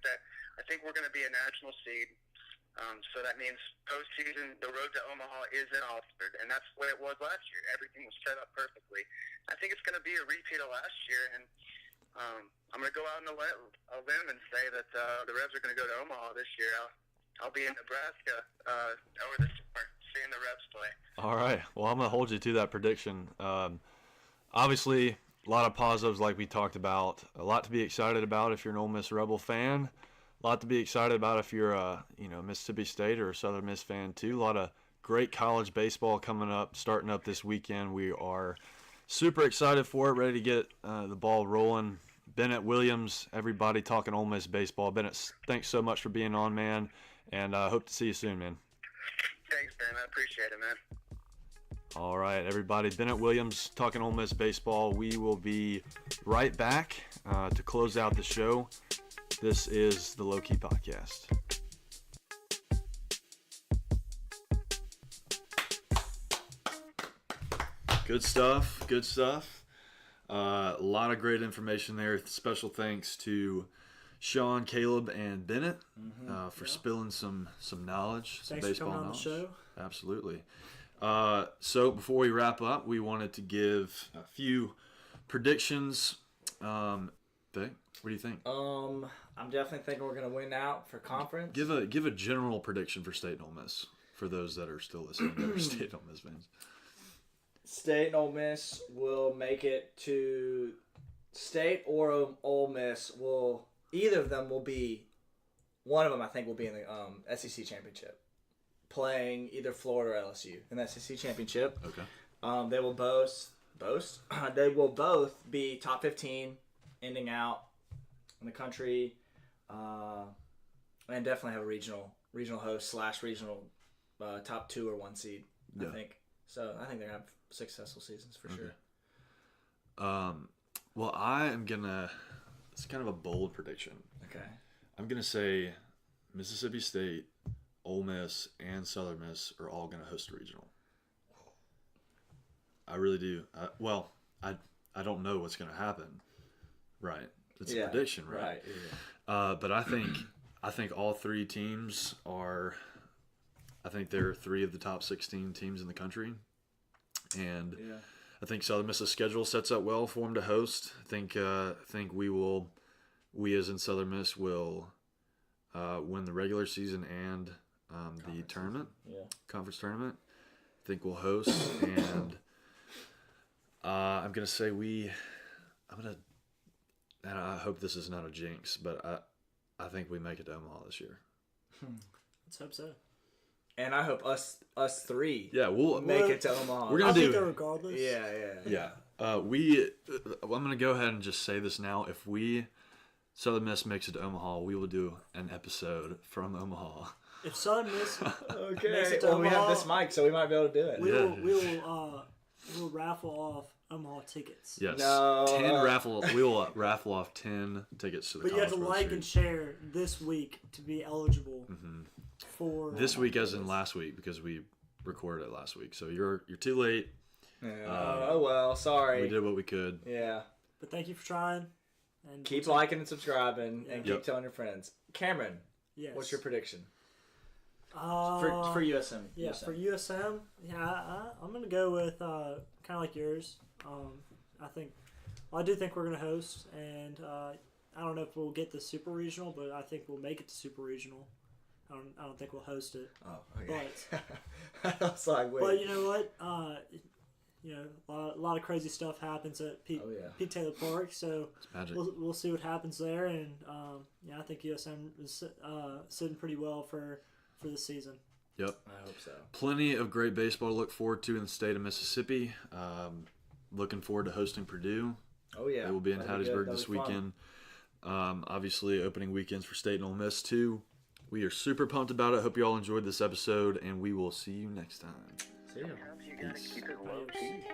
we're going to be a national seed. So that means postseason, the road to Omaha is in Oxford, and that's the way it was last year. Everything was set up perfectly. I think it's going to be a repeat of last year, and I'm going to go out on a limb and say that the Revs are going to go to Omaha this year. I'll be in Nebraska over the summer seeing the Revs play. All right. Well, I'm going to hold you to that prediction. Obviously, a lot of positives like we talked about. A lot to be excited about if you're an Ole Miss Rebel fan. A lot to be excited about if you're a Mississippi State or a Southern Miss fan too. A lot of great college baseball coming up, starting up this weekend. We are super excited for it, ready to get the ball rolling Bennett Williams, everybody talking Ole Miss baseball. Bennett, thanks so much for being on, man, and I hope to see you soon, man. Thanks, Ben. I appreciate it, man. All right, everybody. Bennett Williams talking Ole Miss baseball. We will be right back to close out the show. This is the Low Key Podcast. Good stuff. Good stuff. A lot of great information there. Special thanks to Sean, Caleb, and Bennett for spilling some knowledge, some Thanks baseball for coming knowledge. on the show. Absolutely. So before we wrap up, we wanted to give a few predictions. Vic, what do you think? I'm definitely thinking we're gonna win out for conference. Give a general prediction for State and Ole Miss for those that are still listening that are State and Ole Miss fans. State and Ole Miss will make it to State or Ole Miss will either of them will be one of them. I think will be in the SEC championship, playing either Florida or LSU in the SEC championship. Okay. They will boast. They will both be top 15, ending out in the country, and definitely have a regional host / regional top 2 or 1 seed. Yeah. I think so. I think they're gonna have successful seasons for sure. Well, I am gonna. It's kind of a bold prediction. Okay. I'm gonna say Mississippi State, Ole Miss, and Southern Miss are all gonna host a regional. I really do. I don't know what's gonna happen. Right. It's a prediction, right? Yeah. But I think all 3 teams are. I think they're 3 of the top 16 teams in the country, and I think Southern Miss's schedule sets up well for them to host. I think we as in Southern Miss will win the regular season and the tournament, conference tournament. I think we'll host, and I'm gonna say and I hope this is not a jinx, but I think we make it to Omaha this year. Let's hope so. And I hope us 3 we'll make it to Omaha. We're gonna I'll do be there regardless. Yeah. I'm gonna go ahead and just say this now. If Southern Miss makes it to Omaha, we will do an episode from Omaha. If Southern Miss Okay. makes it to Well, we have Omaha, this mic, so we might be able to do it. we'll raffle off Omaha tickets. Yes. No. 10 we will raffle off 10 tickets to the But you have to College World like Series. and share this week to be eligible for This week, as in last week, because we recorded it last week. So you're too late. Oh well, sorry. We did what we could. Yeah. But thank you for trying. And Keep liking and subscribing, and keep telling your friends. Cameron, Yes. what's your prediction for USM? Yeah, for USM, I'm gonna go with kind of like yours. I do think we're gonna host, and I don't know if we'll get the super regional, but I think we'll make it to super regional. I don't think we'll host it. Oh, okay. But I was like, wait. but you know what? A lot of crazy stuff happens at Pete Taylor Park, so It's magic. we'll see what happens there, and I think USM is sitting pretty well for this season. Yep. I hope so. Plenty of great baseball to look forward to in the state of Mississippi. Looking forward to hosting Purdue. Oh yeah. They will be in That'd Hattiesburg good. this That'd be fun. weekend. Obviously, opening weekends for State and Ole Miss too. We are super pumped about it. Hope you all enjoyed this episode, and we will see you next time. See ya. Sometimes you gotta Peace. keep it low key.